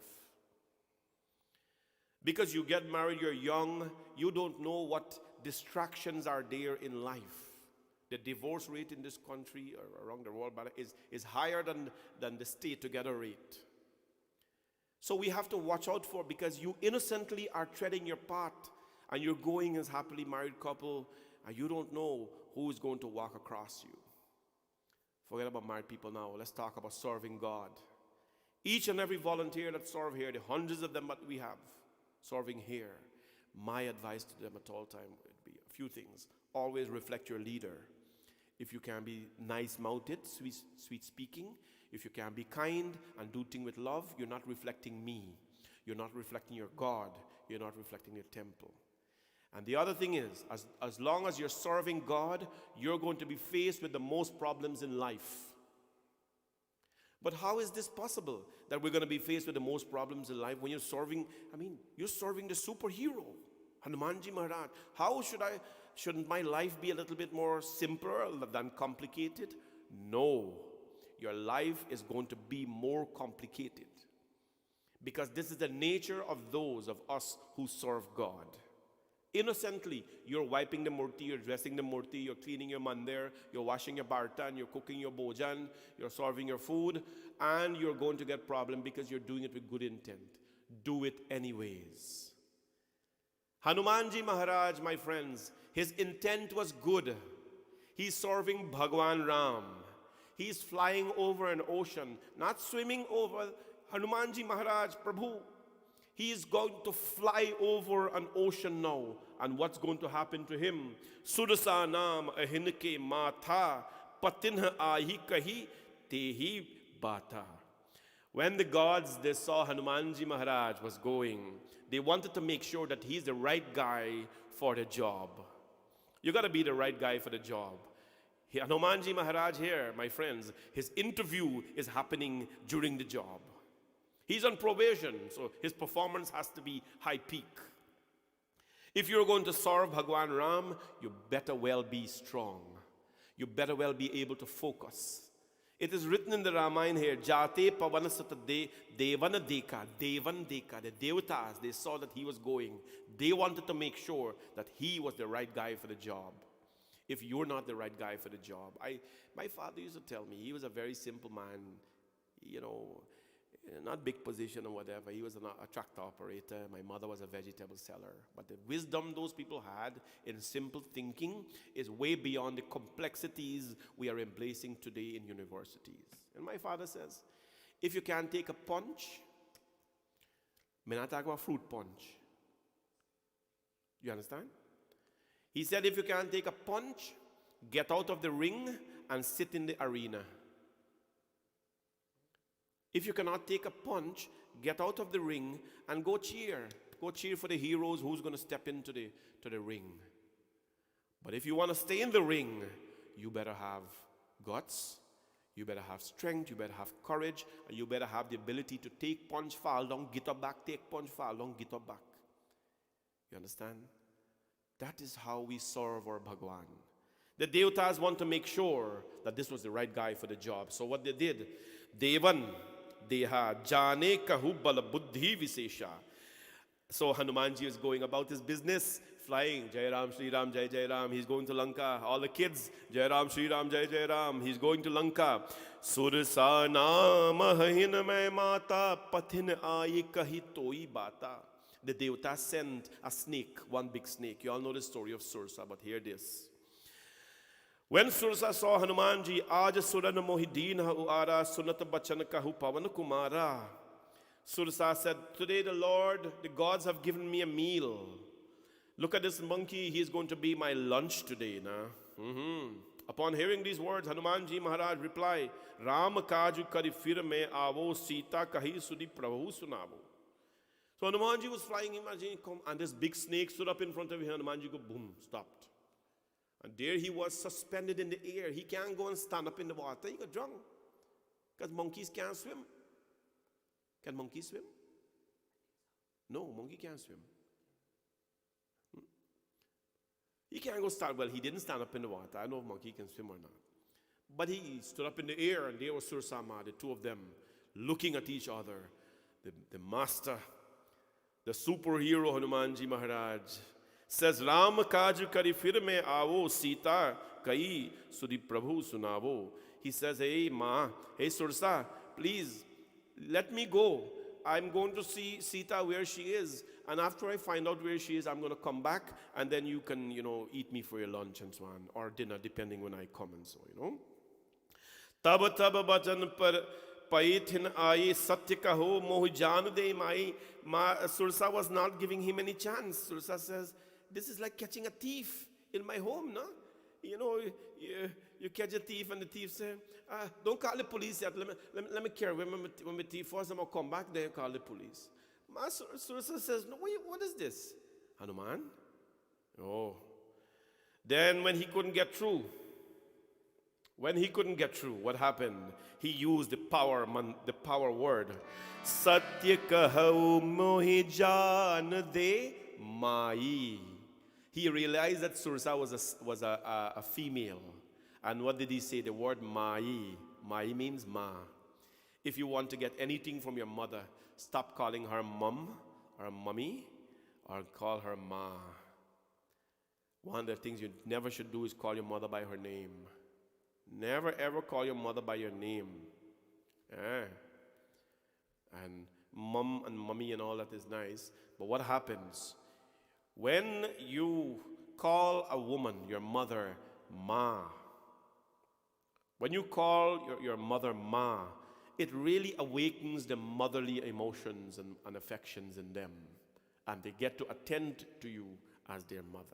Because you get married, you're young, you don't know what distractions are there in life. The divorce rate in this country or around the world is higher than the stay together rate. So we have to watch out for, because you innocently are treading your path and you're going as happily married couple and you don't know who is going to walk across you. Forget about married people now. Let's talk about serving God. Each and every volunteer that serve here, the hundreds of them that we have serving here, my advice to them at all time would be a few things. Always reflect your leader. If you can be nice-mouthed, sweet speaking, if you can be kind and do things with love, you're not reflecting me. You're not reflecting your God. You're not reflecting your temple. And the other thing is, as long as you're serving God, you're going to be faced with the most problems in life. But how is this possible that we're going to be faced with the most problems in life when you're serving, you're serving the superhero, Hanumanji Maharaj. Shouldn't my life be a little bit more simpler than complicated? No, your life is going to be more complicated. Because this is the nature of those of us who serve God. Innocently, you're wiping the murti, you're dressing the murti, you're cleaning your mandir, you're washing your bartan, you're cooking your bojan, you're serving your food, and you're going to get problem because you're doing it with good intent. Do it anyways. Hanumanji Maharaj, my friends, his intent was good. He's serving Bhagwan Ram. He's flying over an ocean, not swimming over. Hanumanji Maharaj, Prabhu, he is going to fly over an ocean now. And what's going to happen to him? Surasa naam ahinke matha patinha ahi kahi tehi bata. When the gods, they saw Hanumanji Maharaj was going, they wanted to make sure that he's the right guy for the job. You got to be the right guy for the job. Hanumanji Maharaj here, my friends, his interview is happening during the job. He's on probation, so his performance has to be high peak. If you're going to serve Bhagwan Ram, you better well be strong. You better well be able to focus. It is written in the Ramayana here, Jate pavanasata devana deka, devan deka. The devatas, they saw that he was going. They wanted to make sure that he was the right guy for the job. If you're not the right guy for the job, my father used to tell me, he was a very simple man, not big position or whatever. He was a tractor operator. My mother was a vegetable seller. But the wisdom those people had in simple thinking is way beyond the complexities we are embracing today in universities. And my father says, if you can't take a punch, may not talk about fruit punch. You understand? He said, if you can't take a punch, get out of the ring and sit in the arena. If you cannot take a punch, get out of the ring and go cheer. Go cheer for the heroes who's going to step into the ring. But if you want to stay in the ring, you better have guts, you better have strength, you better have courage, and you better have the ability to take punch, fall down, get up back, take punch, fall down, get up back. You understand? That is how we serve our Bhagwan. The Devatas want to make sure that this was the right guy for the job. So what they did, Devan Deha Jane Kahu Bala Buddhi Visesha. So Hanumanji is going about his business, flying. Jai Ram, Shri Ram, Jai Jai Ram. He's going to Lanka. All the kids, Jai Ram, Shri Ram, Jai Jai Ram. He's going to Lanka. Sursa naam hahin mein mata pathin aayi kahi toi bata. The Devatas sent a snake, one big snake. You all know the story of Sursa, but hear this. When Sursa saw Hanumanji, Aaj Suran Mohideen Hauara Sunat Bachan Kahu Pavan Kumara. Sursa said, today the gods have given me a meal. Look at this monkey, he's going to be my lunch today. Upon hearing these words, Hanumanji Maharaj replied, Ram Kaju Kari Fir Me Avo Sita Kahi Sudi Prabhu Sunavo. So Hanumanji was flying, imagine, and this big snake stood up in front of him. Hanumanji go, boom, stopped. And there he was suspended in the air. He can't go and stand up in the water. He got drunk. Because monkeys can't swim. Can monkeys swim? No, monkey can't swim. He can't go stand. Well, he didn't stand up in the water. I don't know if monkey can swim or not. But he stood up in the air, and there was Sursama, the two of them, looking at each other. The master, the superhero Hanumanji Maharaj, says, Ram Kaju Kari Fir Me Avo Sita Kai Sudi Prabhu Sunavo. He says, hey Sursa, please let me go. I'm going to see Sita where she is. And after I find out where she is, I'm going to come back, and then you can, eat me for your lunch and so on, or dinner, depending when I come and so, Taba taba bhajan par paithin aaye satya kaho moh jaan de mai. Sursa was not giving him any chance. Sursa says, this is like catching a thief in my home, no? You catch a thief and the thief says, don't call the police yet. Let me carry. When the thief first, I'm going to come back, then call the police. Sursa says, no, what is this? Hanuman? Oh. Then when he couldn't get through, When he couldn't get through, what happened? He used the power word. Satya kahau mohi jaan de mai. He realized that Sursa was a female. And what did he say? The word mai. Mai means ma. If you want to get anything from your mother, stop calling her mum or mummy, or call her ma. One of the things you never should do is call your mother by her name. Never ever call your mother by your name. And mum and mummy and all that is nice. But what happens? When you call a woman, your mother, ma, when you call your mother ma, it really awakens the motherly emotions and affections in them. And they get to attend to you as their mother.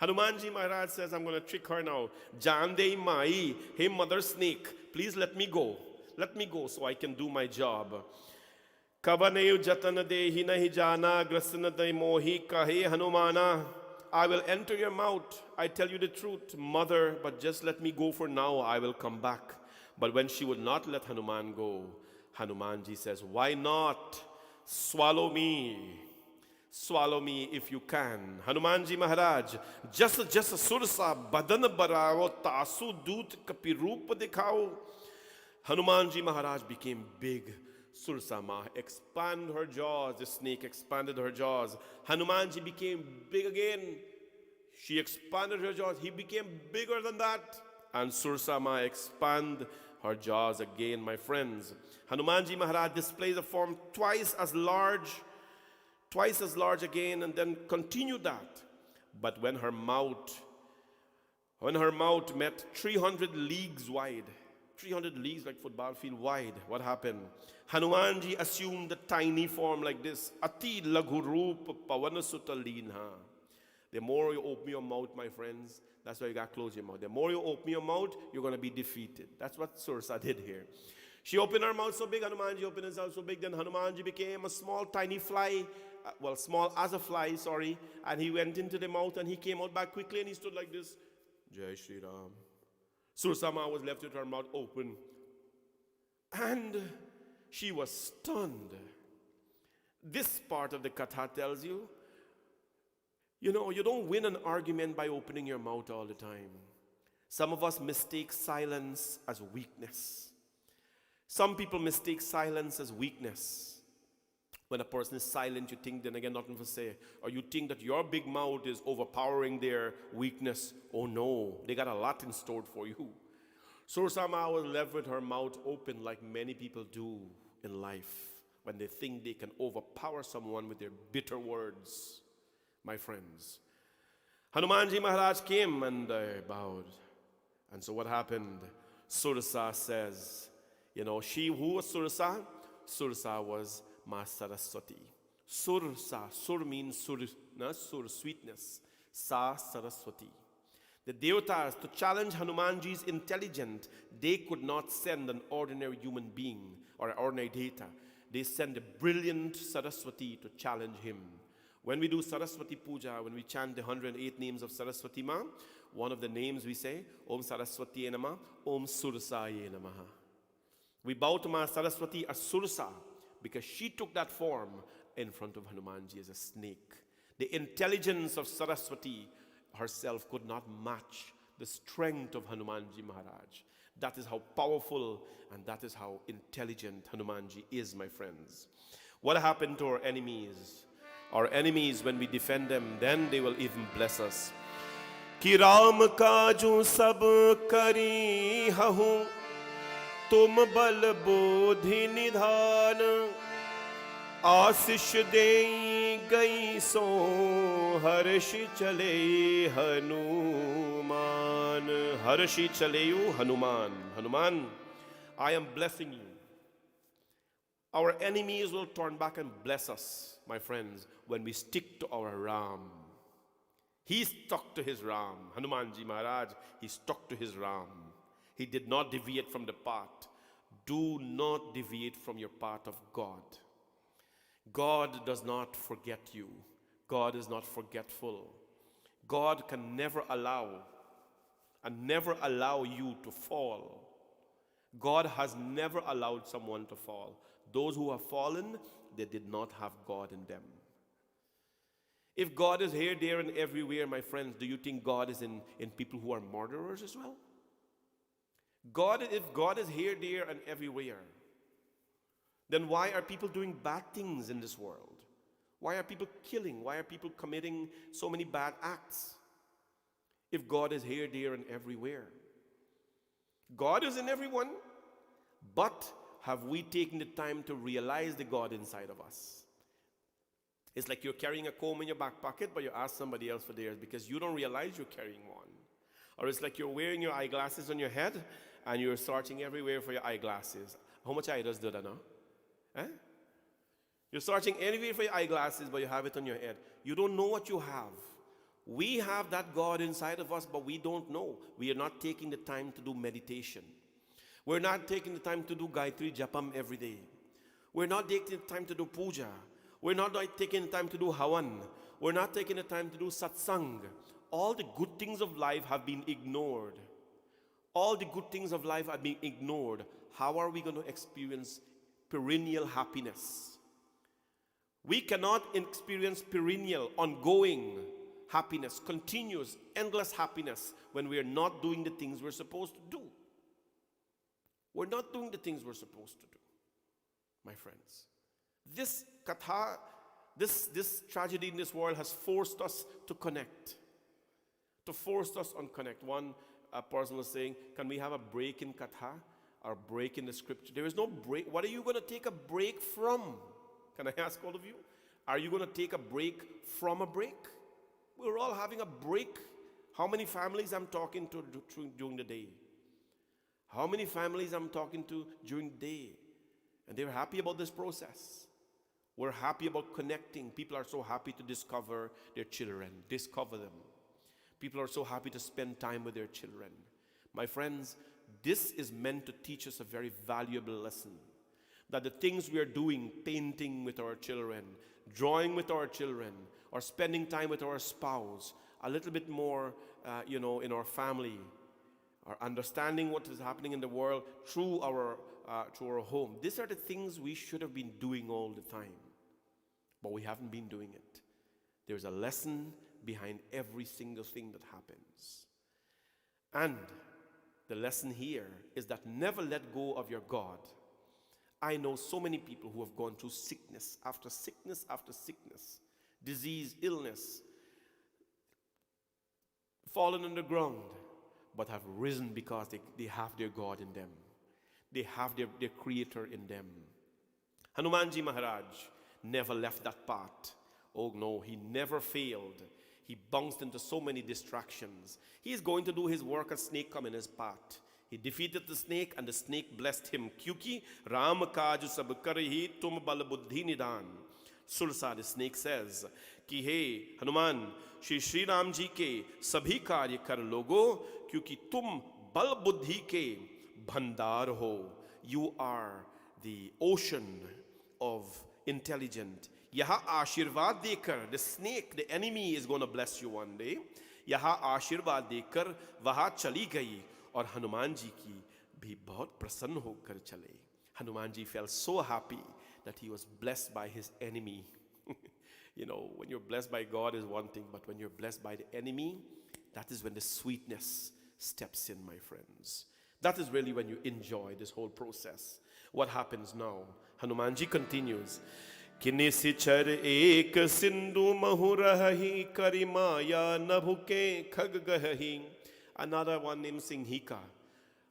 Hanumanji Maharaj says, I'm going to trick her now. Jande mai, hey mother snake, please let me go. Let me go so I can do my job. Kavaneyu jatana dehi nahi jana grasana de mohi kahe Hanumana. I will enter your mouth. I tell you the truth, mother, but just let me go for now. I will come back. But when she would not let Hanuman go, Hanumanji says, why not? Swallow me. Swallow me if you can. Hanumanji Maharaj, just sursa badan barao tasu doot kapirup dikhao. Hanumanji Maharaj became big. Sursa Ma expanded her jaws. The snake expanded her jaws. Hanumanji became big again. She expanded her jaws. He became bigger than that. And Sursa Ma expanded her jaws again, my friends. Hanumanji Maharaj displays a form twice as large again, and then continued that. But when her mouth met 300 leagues wide, 300 leagues like football field wide, what happened? Hanumanji assumed a tiny form like this. Ati laghu roop pavanasuta linha. The more you open your mouth, my friends, that's why you got to close your mouth. The more you open your mouth, you're going to be defeated. That's what Sursa did here. She opened her mouth so big, Hanumanji opened his mouth so big, then Hanumanji became a small, tiny fly, small as a fly, sorry, and he went into the mouth and he came out back quickly and he stood like this. Jai Shri Ram. Sursa Ma was left with her mouth open and she was stunned. This part of the Katha tells you, you don't win an argument by opening your mouth all the time. Some of us mistake silence as weakness. Some people mistake silence as weakness. When a person is silent, you think then again nothing to say. Or you think that your big mouth is overpowering their weakness. Oh no, they got a lot in store for you. Sursa Ma was left with her mouth open like many people do in life when they think they can overpower someone with their bitter words. My friends, Hanumanji Maharaj came and bowed. And so what happened? Sursa says, she who was Sursa? Sursa was Ma Saraswati. Sursa, sur means sur, sweetness. Sa Saraswati. The devatas, to challenge Hanumanji's intelligence, they could not send an ordinary human being or an ordinary deva. They sent a brilliant Saraswati to challenge him. When we do Saraswati Puja, when we chant the 108 names of Saraswati Ma, one of the names we say, Om Saraswati Namah, Om Sursaye Namaha. We bow to Ma Saraswati as Sursa because she took that form in front of Hanumanji as a snake. The intelligence of Saraswati herself could not match the strength of Hanumanji Maharaj. That is how powerful and that is how intelligent Hanumanji is, my friends. What happened to our enemies? Our enemies, when we defend them, then they will even bless us. Ki Ram kaju sab kari hahu, tum bal bodhi nidhan, आशीष दे गई सो हर्ष चले Hanuman हर्षि चलेयु Hanuman Hanuman, I am blessing you. Our enemies will turn back and bless us, my friends, when we stick to our Ram. He stuck to his Ram. Hanumanji Maharaj, he stuck to his Ram. He did not deviate from the path. Do not deviate from your path of God. God does not forget you. God is not forgetful. God can never allow and never allow you to fall. God has never allowed someone to fall. Those who have fallen, they did not have God in them. If God is here, there, and everywhere, my friends, do you think God is in people who are murderers as well? If God is here, there, and everywhere, then why are people doing bad things in this world? Why are people killing? Why are people committing so many bad acts? If God is here, there, and everywhere. God is in everyone, but have we taken the time to realize the God inside of us? It's like you're carrying a comb in your back pocket, but you ask somebody else for theirs because you don't realize you're carrying one. Or it's like you're wearing your eyeglasses on your head and you're searching everywhere for your eyeglasses. How much I just do that now? Eh? You're searching anywhere for your eyeglasses, but you have it on your head. You don't know what you have. We have that God inside of us, but we don't know. We are not taking the time to do meditation. We're not taking the time to do Gayatri Japam every day. We're not taking the time to do puja. We're not taking the time to do Havan. We're not taking the time to do satsang. All the good things of life have been ignored. All the good things of life are being ignored. How are we going to experience perennial happiness? We cannot experience perennial, ongoing happiness, continuous, endless happiness when we are not doing the things we're supposed to do. We're not doing the things we're supposed to do, my friends. This Katha, this tragedy in this world has forced us to connect, to force us on connect. One person was saying, can we have a break in Katha or break in the scripture? There is no break. What are you going to take a break from? Can I ask all of you? Are you going to take a break from a break? We're all having a break. How many families I'm talking to during the day? How many families I'm talking to during the day? And they're happy about this process. We're happy about connecting. People are so happy to discover their children, discover them. People are so happy to spend time with their children. My friends, this is meant to teach us a very valuable lesson. That the things we are doing, painting with our children, drawing with our children, or spending time with our spouse, a little bit more, in our family, or understanding what is happening in the world through our home. These are the things we should have been doing all the time, but we haven't been doing it. There's a lesson behind every single thing that happens. And the lesson here is that never let go of your God. I know so many people who have gone through sickness after sickness after sickness, disease, illness, fallen on the ground, but have risen because they have their God in them. They have their Creator in them. Hanumanji Maharaj never left that path. Oh no, he never failed. He bounced into so many distractions. He is going to do his work, a snake come in his path. He defeated the snake and the snake blessed him. Kyuki Ram kaj sab karhi tum bal buddhi nidan. Sulsa, the snake says, कि हे हनुमान श्री राम जी के सभी कार्य कर लोगो क्योंकि तुम बल बुद्धि के भंडार हो. You are the ocean of intelligence. यहाँ आशीर्वाद देकर, the snake, the enemy is going to bless you one day. यहाँ आशीर्वाद देकर वहाँ चली गई और हनुमान जी की भी बहुत प्रसन्न होकर चले. Hanuman ji felt so happy that he was blessed by his enemy. When you're blessed by God is one thing, but when you're blessed by the enemy, that is when the sweetness steps in, my friends. That is really when you enjoy this whole process. What happens now? Hanumanji continues. Kinisi char ek sindhu mahurahi karimaya nabhuke khaggahi. Another one named Singhika,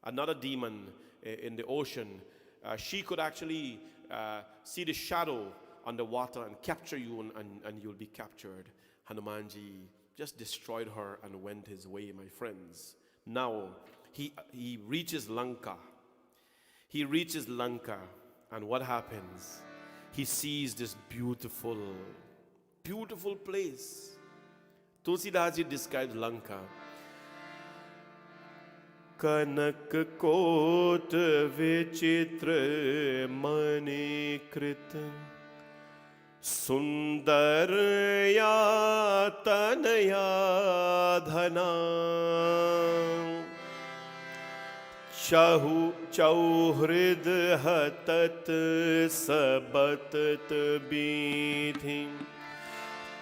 another demon in the ocean. She could actually see the shadow on the water and capture you, and you'll be captured. Hanumanji just destroyed her and went his way, my friends. Now, he reaches Lanka. He reaches Lanka, and what happens? He sees this beautiful, beautiful place. Tulsidas describes Lanka. Kanak coat विचित्र मणिकृत सुंदर या तनया धना Chahu chauhrid hatat sabatat bidhi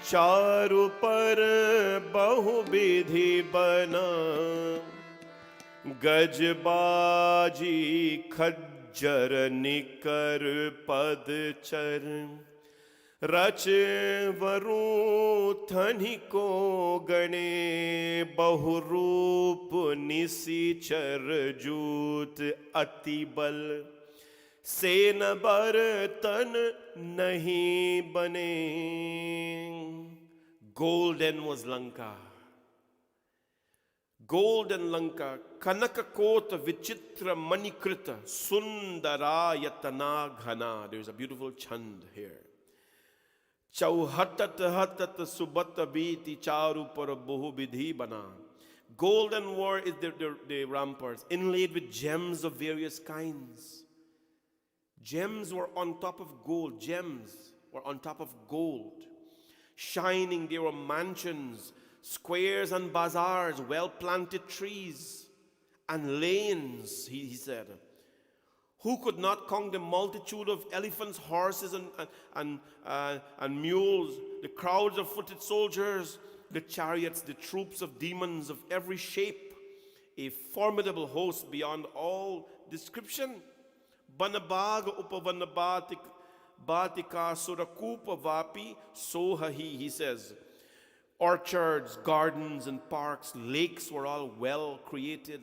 चारु पर बहु विधि बना गजबाजी खज्जर निकर पदचर रच वरु थनिको गणे बहुरूप निशिचर जूत अति बल सेन बर तन नहीं बने. Golden was Lanka. Golden Lanka. Kanaka kota vichitra manikrita sundara yatana ghana. There's a beautiful chant here. Chauhatat hatat subata biti charu par bohu vidhi bana. Golden were is the ramparts inlaid with gems of various kinds. Gems were on top of gold. Gems were on top of gold. Shining, there were mansions, squares and bazaars, well-planted trees and lanes, he said. Who could not count the multitude of elephants, horses, and mules, the crowds of footed soldiers, the chariots, the troops of demons of every shape, a formidable host beyond all description. Banabag upavanabatik batika surakupa vapi sohahi, he says. Orchards, gardens, and parks, lakes were all well created.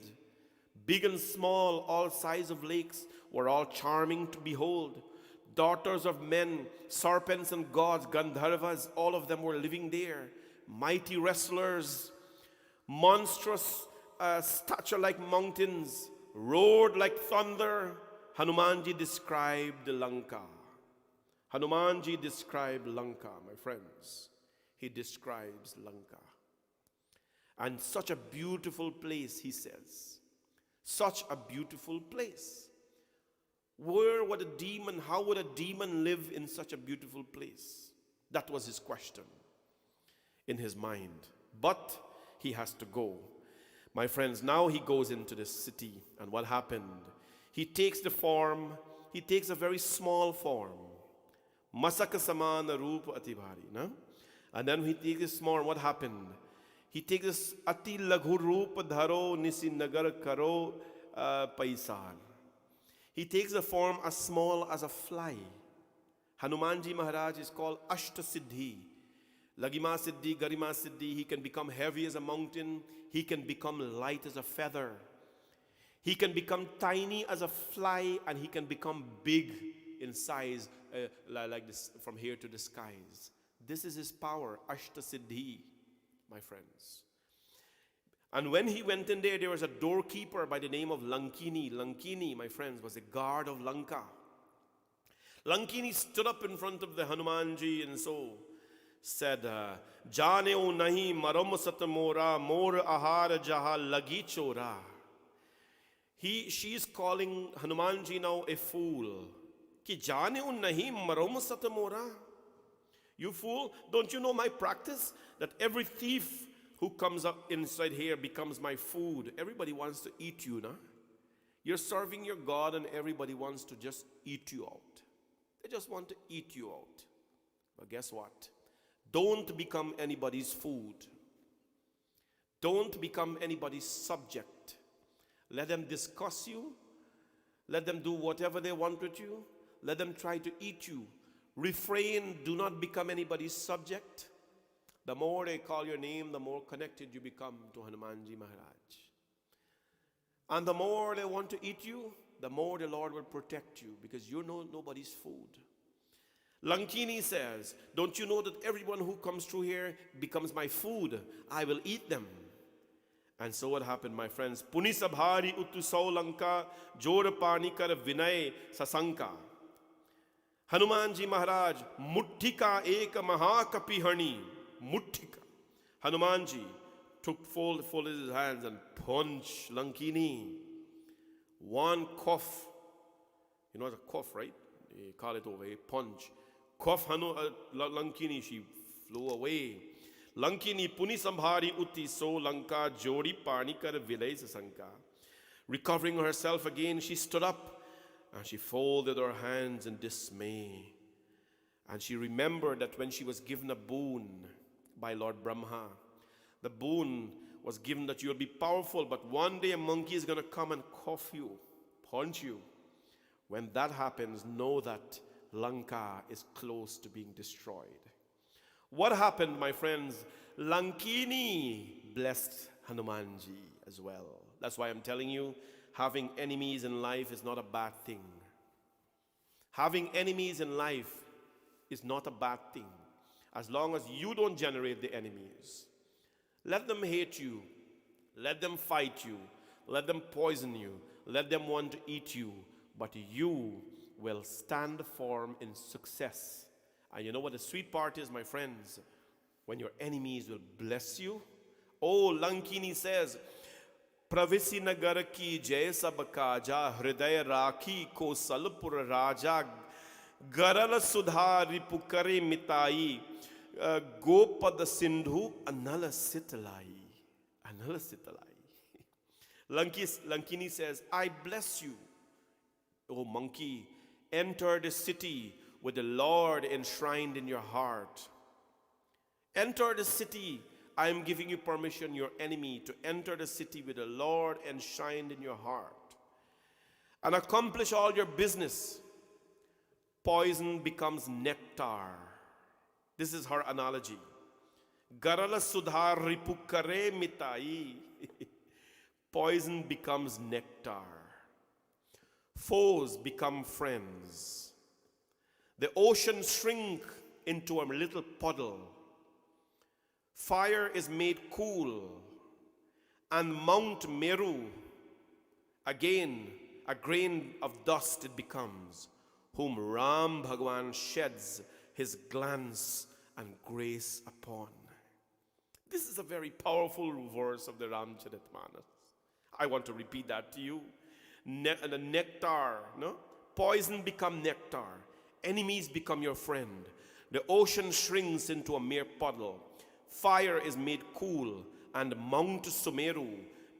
Big and small, all size of lakes were all charming to behold. Daughters of men, serpents and gods, Gandharvas, all of them were living there. Mighty wrestlers, monstrous stature like mountains, roared like thunder. Hanumanji described Lanka. Hanumanji described Lanka, my friends. He describes Lanka. And such a beautiful place, he says. Such a beautiful place. Where would a demon, how would a demon live in such a beautiful place? That was his question in his mind. But he has to go. My friends, now he goes into the city. And what happened? He takes the form, he takes a very small form. Masaka samana roop atibhari. No? And then he takes this form, what happened? He takes this ati laghu roop dharo nisi nagar karo paisar. He takes a form as small as a fly. Hanumanji Maharaj is called Ashta Siddhi. Lagima Siddhi, Garima Siddhi. He can become heavy as a mountain. He can become light as a feather. He can become tiny as a fly, and he can become big in size, like this, from here to the skies. This is his power, Ashta Siddhi, my friends. And when he went in there, there was a doorkeeper by the name of Lankini. Lankini, my friends, was a guard of Lanka. Lankini stood up in front of the Hanumanji and so said, Janeo nahi maram satamora mor ahar jaha lagi chora. She is calling Hanumanji now a fool. Ki janeo nahi maram satamora. You fool, don't you know my practice? That every thief who comes up inside here becomes my food. Everybody wants to eat you, nah? You're serving your God and everybody wants to just eat you out. They just want to eat you out. But guess what? Don't become anybody's food. Don't become anybody's subject. Let them discuss you. Let them do whatever they want with you. Let them try to eat you. Refrain, do not become anybody's subject. The more they call your name, the more connected you become to Hanumanji Maharaj. And the more they want to eat you, the more the Lord will protect you, because you're nobody's food. Lankini says, don't you know that everyone who comes through here becomes my food? I will eat them. And so what happened, my friends? Punisabhari uttusau Lanka, jor pani kar vinay sasanka. Hanumanji Maharaj, mutthika ek mahakapihani. Mutthika. Hanumanji folded his hands and punched Lankini. One cough. You know what a cough, right? They call it over a punch. Cough Lankini, she flew away. Lankini puni sambhari utti so Lanka jodi pani kar vilay sasanka. Recovering herself again, she stood up and she folded her hands in dismay. And she remembered that when she was given a boon by Lord Brahma, the boon was given that you'll be powerful, but one day a monkey is going to come and cuff you, punch you. When that happens, know that Lanka is close to being destroyed. What happened, my friends? Lankini blessed Hanumanji as well. That's why I'm telling you, having enemies in life is not a bad thing. Having enemies in life is not a bad thing, as long as you don't generate the enemies. Let them hate you. Let them fight you. Let them poison you. Let them want to eat you. But you will stand firm in success. And you know what the sweet part is, my friends? When your enemies will bless you. Oh, Lankini says, Pravisi nagar ki jay sab kaja, hridaya rakhi ko salpur raja, garal sudha ripukare mitai, gopad sindhu anala sitalai. Anala sitalai. Lankini says, I bless you, O monkey. Enter the city with the Lord enshrined in your heart. Enter the city. I am giving you permission, your enemy, to enter the city with the Lord enshrined in your heart. And accomplish all your business. Poison becomes nectar. This is her analogy. Garala sudhar ripukare mitai. Poison becomes nectar. Foes become friends. The ocean shrink into a little puddle. Fire is made cool. And Mount Meru, again, a grain of dust it becomes, whom Ram Bhagwan sheds his glance and grace upon. This is a very powerful verse of the Ramcharitmanas. I want to repeat that to you. The nectar, no? Poison become nectar. Enemies become your friend. The ocean shrinks into a mere puddle. Fire is made cool, and Mount Sumeru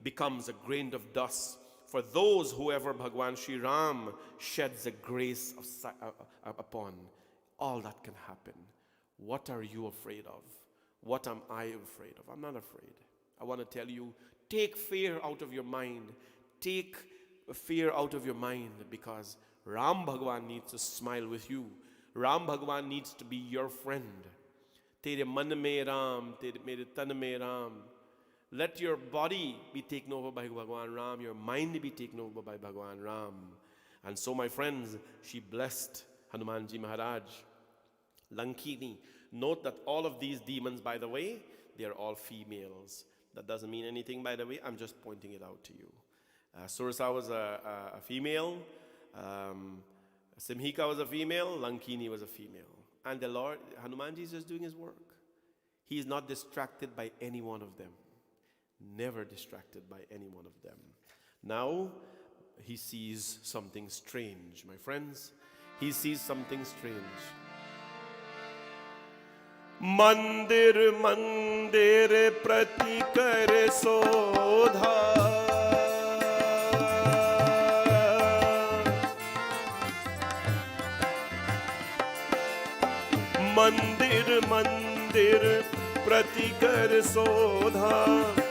becomes a grain of dust. For those whoever Bhagwan Shri Ram sheds a grace upon, all that can happen. What are you afraid of? What am I afraid of? I'm not afraid. I want to tell you, take fear out of your mind. Take fear out of your mind, because Ram Bhagwan needs to smile with you. Ram Bhagwan needs to be your friend. Tere man mein Ram, mere tan mein Ram. Let your body be taken over by Bhagwan Ram, your mind be taken over by Bhagwan Ram. And so, my friends, she blessed Hanumanji Maharaj. Lankini. Note that all of these demons, by the way, they are all females. That doesn't mean anything, by the way. I'm just pointing it out to you. Sursa was a female. Simhika was a female. Lankini was a female. And the Lord, Hanumanji is just doing his work. He is not distracted by any one of them. Never distracted by any one of them. Now, he sees something strange, my friends. He sees something strange. Mandir mandir pratikar sodha. Mandir mandir pratikar sodha.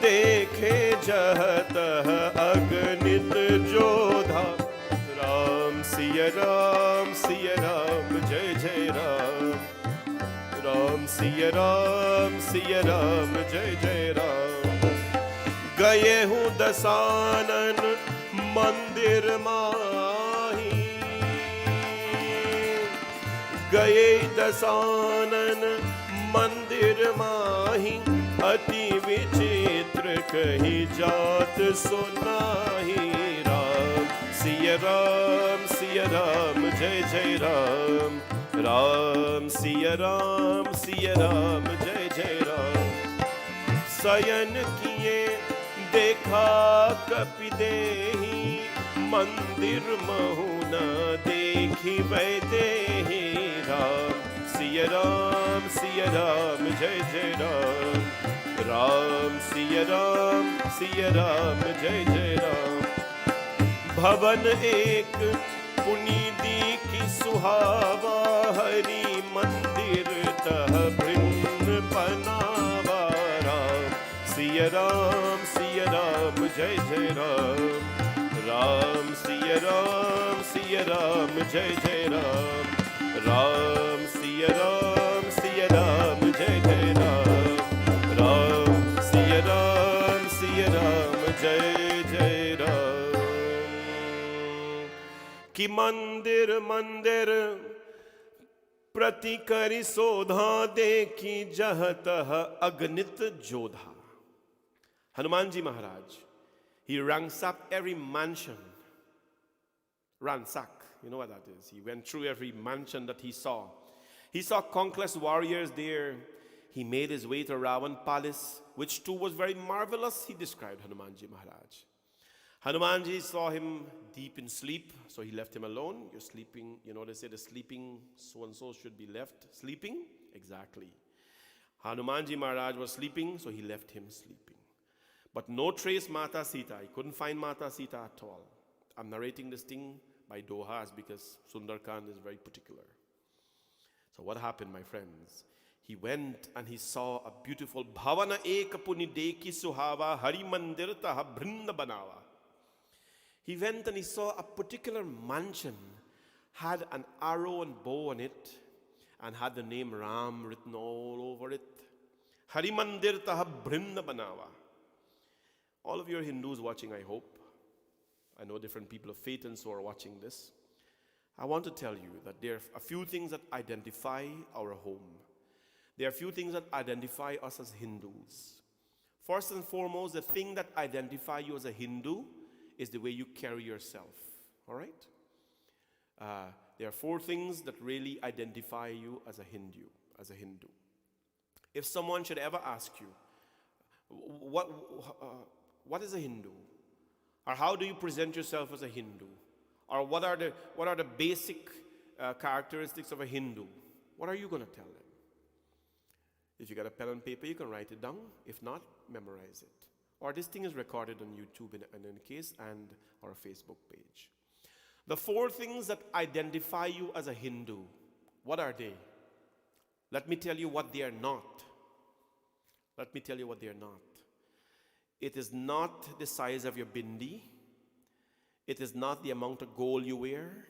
Dekhe jahat agnit jodha. Ram Siya Ram Siya Ram Jai Jai Ram. Ram Siya Ram Jai Jai Ram. Gaye hu dasanan mandir mahi. Gaye dasanan mandir mahi. Ati vichitra kahi jaat sunahi. Ram Siya Ram Jai Jai Ram. Ram Siya Ram Jai Jai Ram. Sayan kiye dekha kapidehi. Mandir mahuna dekhi vaidehi. Ram Siya Ram Jai Jai Ram. Ram Siya Ram जय जय राम। भवन एक पुनीति की सुहावा, हरि मंदिर तह भिन्न बनावा। राम सिया राम जय जय राम। राम सिया राम जय जय राम। राम सिया राम जय जय राम। राम सिया राम जय जय राम। कि मंदिर मंदिर प्रति करि शोधा, देखी जह तह अगणित Jodha. Hanuman ji Maharaj, he ransacked every mansion. Ransack, you know what that is. He went through every mansion that he saw. He saw conquest warriors there. He made his way to Ravan palace, which too was very marvelous, he described Hanuman ji Maharaj. Hanuman ji saw him deep in sleep, so he left him alone. You're sleeping, you know, they say the sleeping so-and-so should be left sleeping. Exactly. Hanuman ji Maharaj was sleeping, so he left him sleeping. But no trace Mata Sita. He couldn't find Mata Sita at all. I'm narrating this thing by Dohas because Sundar Kand is very particular. So what happened, my friends? He went and he saw a beautiful Bhavana Ek Punideki Suhava Hari Mandir Taha Brinda Banawa. He went and he saw a particular mansion, had an arrow and bow on it, and had the name Ram written all over it. Hari Mandir Taha Brinda Banawa. All of you are Hindus watching, I hope. I know different people of faith and so are watching this. I want to tell you that there are a few things that identify our home. There are a few things that identify us as Hindus. First and foremost, the thing that identifies you as a Hindu is the way you carry yourself. All right? There are four things that really identify you as a Hindu. If someone should ever ask you, what is a Hindu? Or how do you present yourself as a Hindu? Or what are the basic characteristics of a Hindu? What are you going to tell them? If you got a pen and paper, you can write it down. If not, memorize it. Or this thing is recorded on YouTube in any case and our Facebook page. The four things that identify you as a Hindu, what are they? Let me tell you what they are not. Let me tell you what they are not. It is not the size of your bindi. It is not the amount of gold you wear.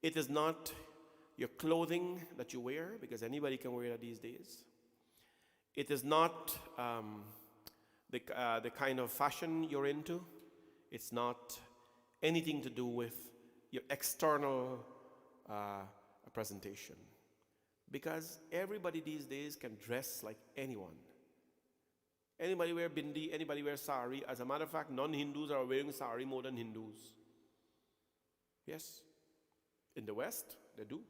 It is not your clothing that you wear, because anybody can wear that these days. It is not the kind of fashion you're into. It's not anything to do with your external presentation. Because everybody these days can dress like anyone. Anybody wear bindi, anybody wear sari. As a matter of fact, non-Hindus are wearing sari more than Hindus. Yes. In the West, they do.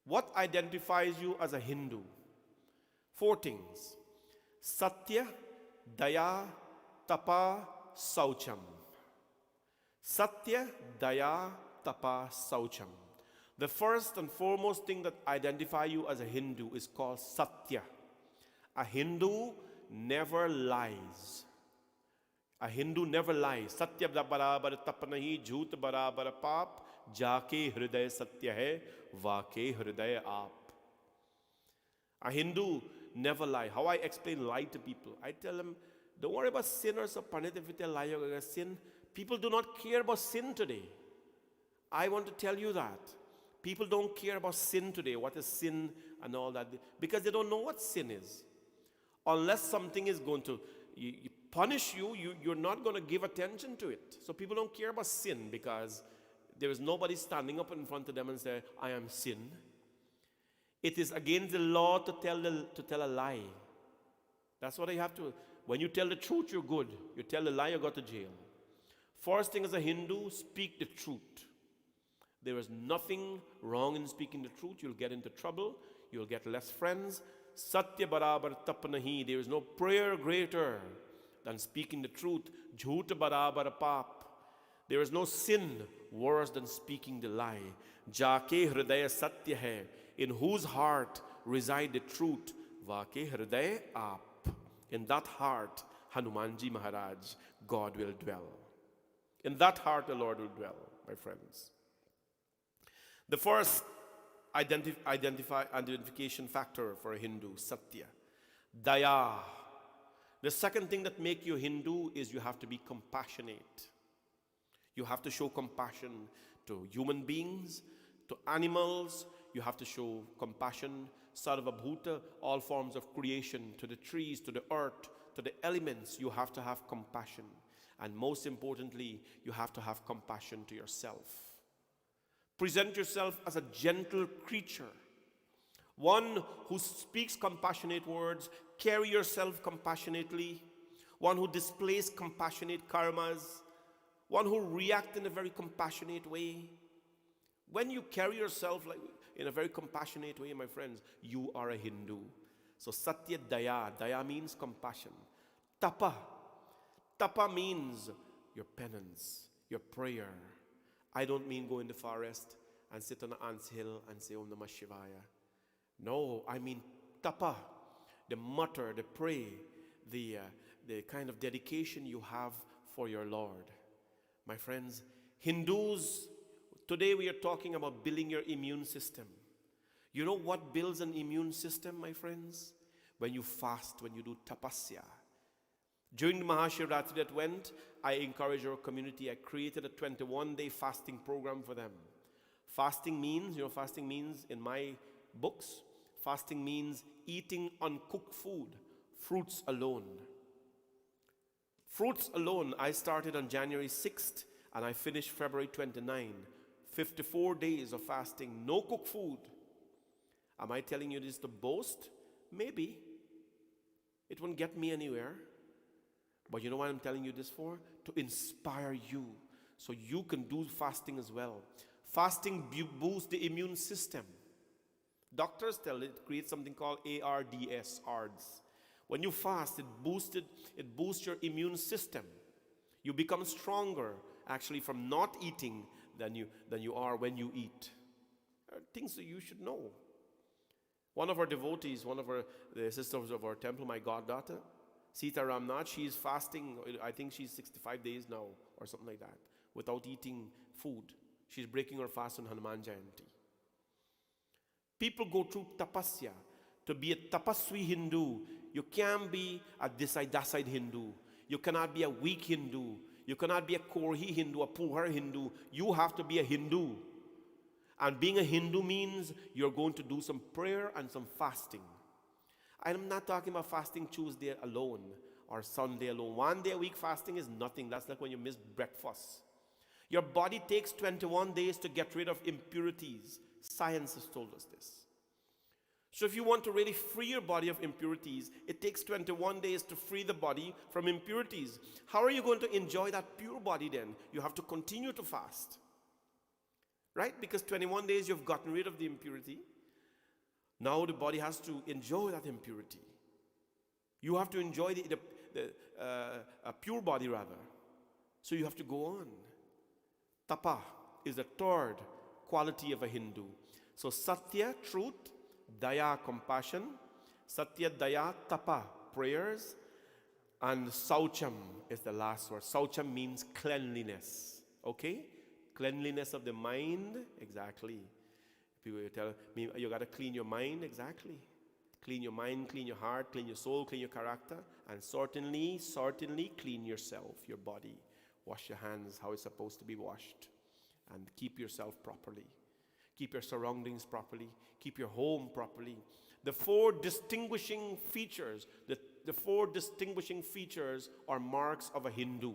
What identifies you as a Hindu? Four things. Satya, Daya, Tapa, Saucham. Satya, Daya, Tapa, Saucham. The first and foremost thing that identifies you as a Hindu is called Satya. A Hindu never lies. A Hindu never lies. Satya barabar tap nahi, jhoot barabar paap, jaake hriday satya hai, vaake hriday aap. A Hindu never lies. How I explain lie to people? I tell them, don't worry about sinners or Pandit. If you tell lie, you're going to sin. People do not care about sin today. I want to tell you that. People don't care about sin today. What is sin and all that? Because they don't know what sin is. Unless something is going to punish you, you're not going to give attention to it. So people don't care about sin because there is nobody standing up in front of them and say, I am sin. It is against the law to tell a lie. That's what I have to. When you tell the truth, you're good. You tell a lie, you go to jail. First thing as a Hindu, speak the truth. There is nothing wrong in speaking the truth. You'll get into trouble. You'll get less friends. Satya barabar tap nahi. There is no prayer greater than speaking the truth. Jhoot barabar paap. There is no sin worse than speaking the lie. Jaake hridaya satya hai. In whose heart reside the truth. Vaake hriday aap. In that heart, Hanumanji Maharaj, God will dwell. In that heart, the Lord will dwell, my friends. The first identification factor for a Hindu, Satya. Daya. The second thing that makes you Hindu is you have to be compassionate. You have to show compassion to human beings, to animals. You have to show compassion, Sarva Bhuta, all forms of creation, to the trees, to the earth, to the elements. You have to have compassion. And most importantly, you have to have compassion to yourself. Present yourself as a gentle creature, one who speaks compassionate words. Carry yourself compassionately, one who displays compassionate karmas, one who reacts in a very compassionate way. When you carry yourself like in a very compassionate way, my friends, you are a Hindu. So Satya Daya. Daya means compassion. Tapa. Tapa means your penance, your prayer. I don't mean go in the forest and sit on an ant's hill and say Om Namah Shivaya. No, I mean tapa, the mutter, the pray, the kind of dedication you have for your Lord. My friends, Hindus, today we are talking about building your immune system. You know what builds an immune system, my friends? When you fast, when you do tapasya. During the Mahashivratri that went, I encouraged our community. I created a 21-day fasting program for them. Fasting means, fasting means in my books, fasting means eating uncooked food, fruits alone. Fruits alone, I started on January 6th and I finished February 29. 54 days of fasting, no cooked food. Am I telling you this to boast? Maybe. It won't get me anywhere. But you know what I'm telling you this for? To inspire you so you can do fasting as well. Fasting boosts the immune system. Doctors tell it creates something called ARDS, ARDS. When you fast, it boosts your immune system. You become stronger actually from not eating than you are when you eat. There are things that you should know. One of our devotees, the sisters of our temple, my goddaughter, Sita Ramnath, she is fasting, I think she's 65 days now or something like that, without eating food. She's breaking her fast on Hanuman Jayanti. People go through tapasya. To be a tapaswi Hindu, you can't be a decide Hindu. You cannot be a weak Hindu. You cannot be a Korhi Hindu, a Puhar Hindu. You have to be a Hindu. And being a Hindu means you're going to do some prayer and some fasting. I'm not talking about fasting Tuesday alone or Sunday alone. 1 day a week fasting is nothing. That's like when you miss breakfast. Your body takes 21 days to get rid of impurities. Science has told us this. So if you want to really free your body of impurities, it takes 21 days to free the body from impurities. How are you going to enjoy that pure body then? You have to continue to fast. Right? Because 21 days you've gotten rid of the impurity. Now the body has to enjoy that impurity. You have to enjoy a pure body rather. So you have to go on. Tapa is the third quality of a Hindu. So Satya, truth, Daya, compassion, Satya, Daya, Tapa, prayers, and Saucham is the last word. Saucham means cleanliness. Okay? Cleanliness of the mind, exactly. People tell me, you got to clean your mind, exactly. Clean your mind, clean your heart, clean your soul, clean your character, and certainly clean yourself, your body. Wash your hands how it's supposed to be washed, and keep yourself properly. Keep your surroundings properly. Keep your home properly. The four distinguishing features, the four distinguishing features are marks of a Hindu.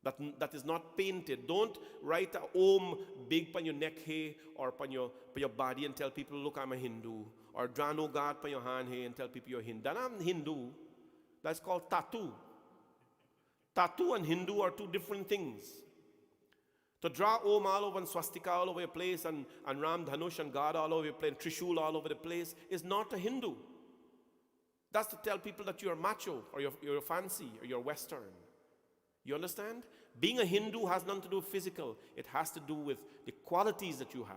That is not painted. Don't write a Om big on your neck here or on your body and tell people, look, I'm a Hindu. Or draw no God on your hand here and tell people you're Hindu. That I'm Hindu. That's called tattoo. Tattoo and Hindu are two different things. To draw Om all over and swastika all over your place and Ram Dhanush and God all over your place and Trishul all over the place is not a Hindu. That's to tell people that you're macho or you're fancy or you're Western. You understand? Being a Hindu has nothing to do with physical. It has to do with the qualities that you have.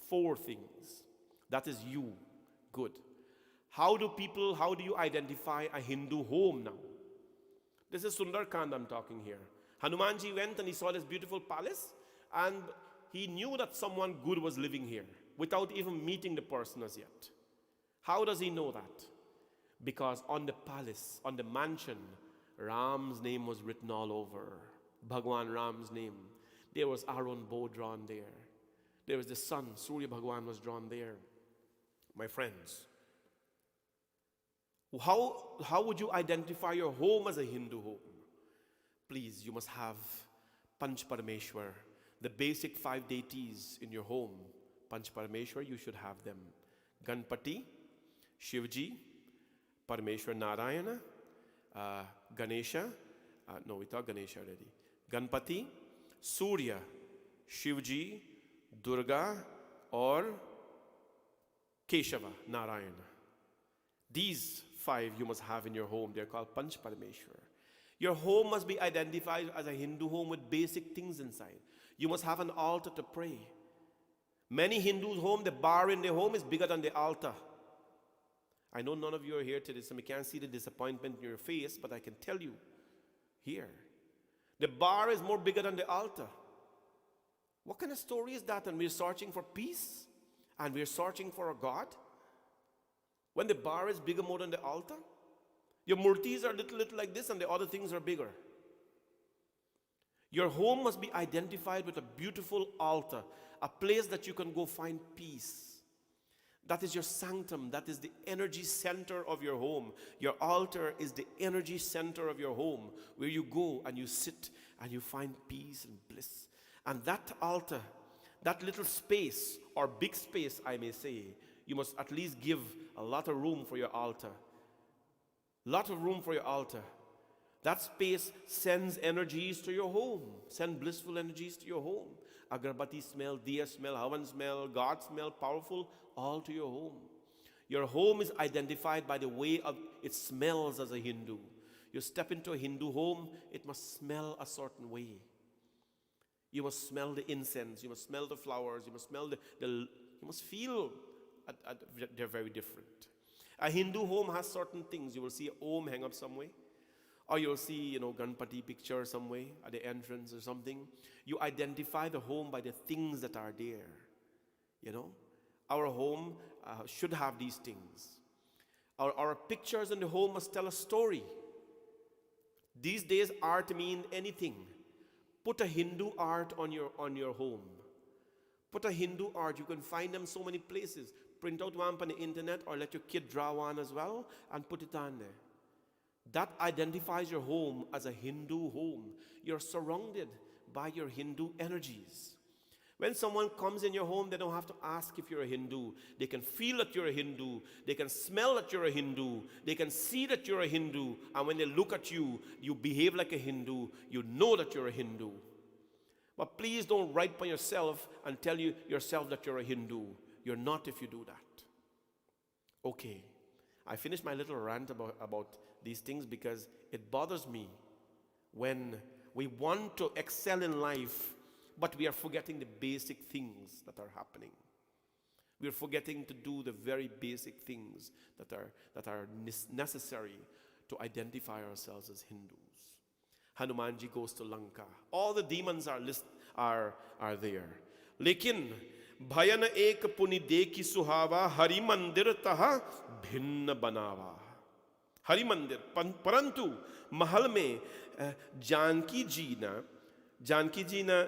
4 things. That is you. Good. How do you identify a Hindu home now? This is Sundar Kand I'm talking here. Hanumanji went and he saw this beautiful palace, and he knew that someone good was living here without even meeting the person as yet. How does he know that? Because on the palace, on the mansion, Ram's name was written all over. Bhagwan Ram's name. There was Aaron bow drawn there. There was the sun, Surya Bhagwan was drawn there. My friends, how would you identify your home as a Hindu home? Please, you must have Panch Parameshwar, the basic 5 deities in your home. Panch Parameshwar, you should have them. Ganpati, Shivji, Parameshwar Narayana, Ganesha, no, we thought Ganesha already. Ganpati, Surya, Shivji, Durga, or Keshava, Narayana. These 5 you must have in your home. They're called Panch Parameshwar. Your home must be identified as a Hindu home with basic things inside. You must have an altar to pray. Many Hindus' home, the bar in their home is bigger than the altar. I know none of you are here today, so I can't see the disappointment in your face, but I can tell you here. The bar is more bigger than the altar. What kind of story is that? And we're searching for peace? And we're searching for a God? When the bar is bigger more than the altar? Your murtis are little like this and the other things are bigger. Your home must be identified with a beautiful altar, a place that you can go find peace. That is your sanctum. That is the energy center of your home. Your altar is the energy center of your home, where you go and you sit and you find peace and bliss. And that altar, that little space, or big space I may say, you must at least give a lot of room for your altar. Lot of room for your altar. That space sends energies to your home. Send blissful energies to your home. Agarbati smell, diya smell, havan smell, God smell, powerful, all to your home. Your home is identified by the way it smells as a Hindu. You step into a Hindu home, it must smell a certain way. You must smell the incense, you must smell the flowers, you must smell you must feel they're very different. A Hindu home has certain things. You will see an Om hang up some way. Or you'll see, Ganpati picture some way at the entrance or something. You identify the home by the things that are there. Our home should have these things. Our pictures in the home must tell a story. These days, art means anything. Put a Hindu art on your home. Put a Hindu art. You can find them so many places. Print out one on the internet or let your kid draw one as well and put it on there. That identifies your home as a Hindu home. You're surrounded by your Hindu energies. When someone comes in your home, they don't have to ask if you're a Hindu. They can feel that you're a Hindu. They can smell that you're a Hindu. They can see that you're a Hindu. And when they look at you, you behave like a Hindu. You know that you're a Hindu. But please don't write by yourself and tell yourself that you're a Hindu. You're not if you do that. Okay. I finished my little rant about these things because it bothers me when we want to excel in life, but we are forgetting the basic things that are happening. We are forgetting to do the very basic things that are necessary to identify ourselves as Hindus. Hanumanji goes to Lanka. All the demons are there. Lekin भयन एक पुनि देखी सुहावा हरि मंदिर तहा भिन्न बनावा. हरि मंदिर परंतु महल में जानकी जी ने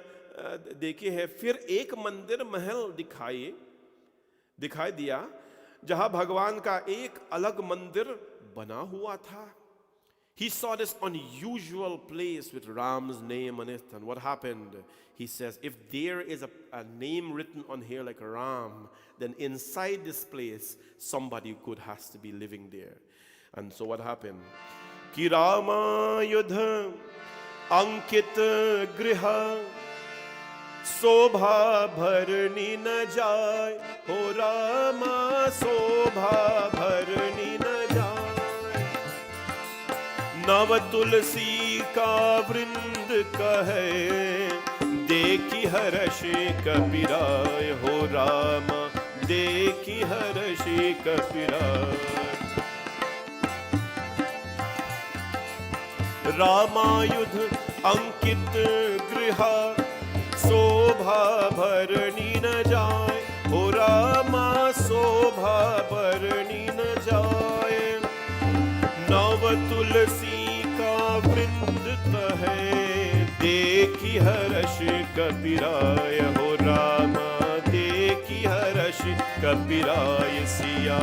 देखे है फिर एक मंदिर महल दिखाई दिया जहां भगवान का एक अलग मंदिर बना हुआ था. He saw this unusual place with Ram's name on it. And what happened? He says, if there is a name written on here like Ram, then inside this place, somebody good has to be living there. And so what happened? Ki Rama yudha ankit griha sobha bharni na jay. Ho Rama sobha bharni na jay. नव तुलसी का वृंद कहे देखी हर्ष कबीराय. हो राम देखी हर्षि कपिराय। रामायुध अंकित गृह शोभा भरणी न जाय, हो रामा शोभा भरणी न जाय। नव तुलसी का वृंद है, देखी हर्ष कपिराय, हो रामा देखी हर्ष कपिराय। सिया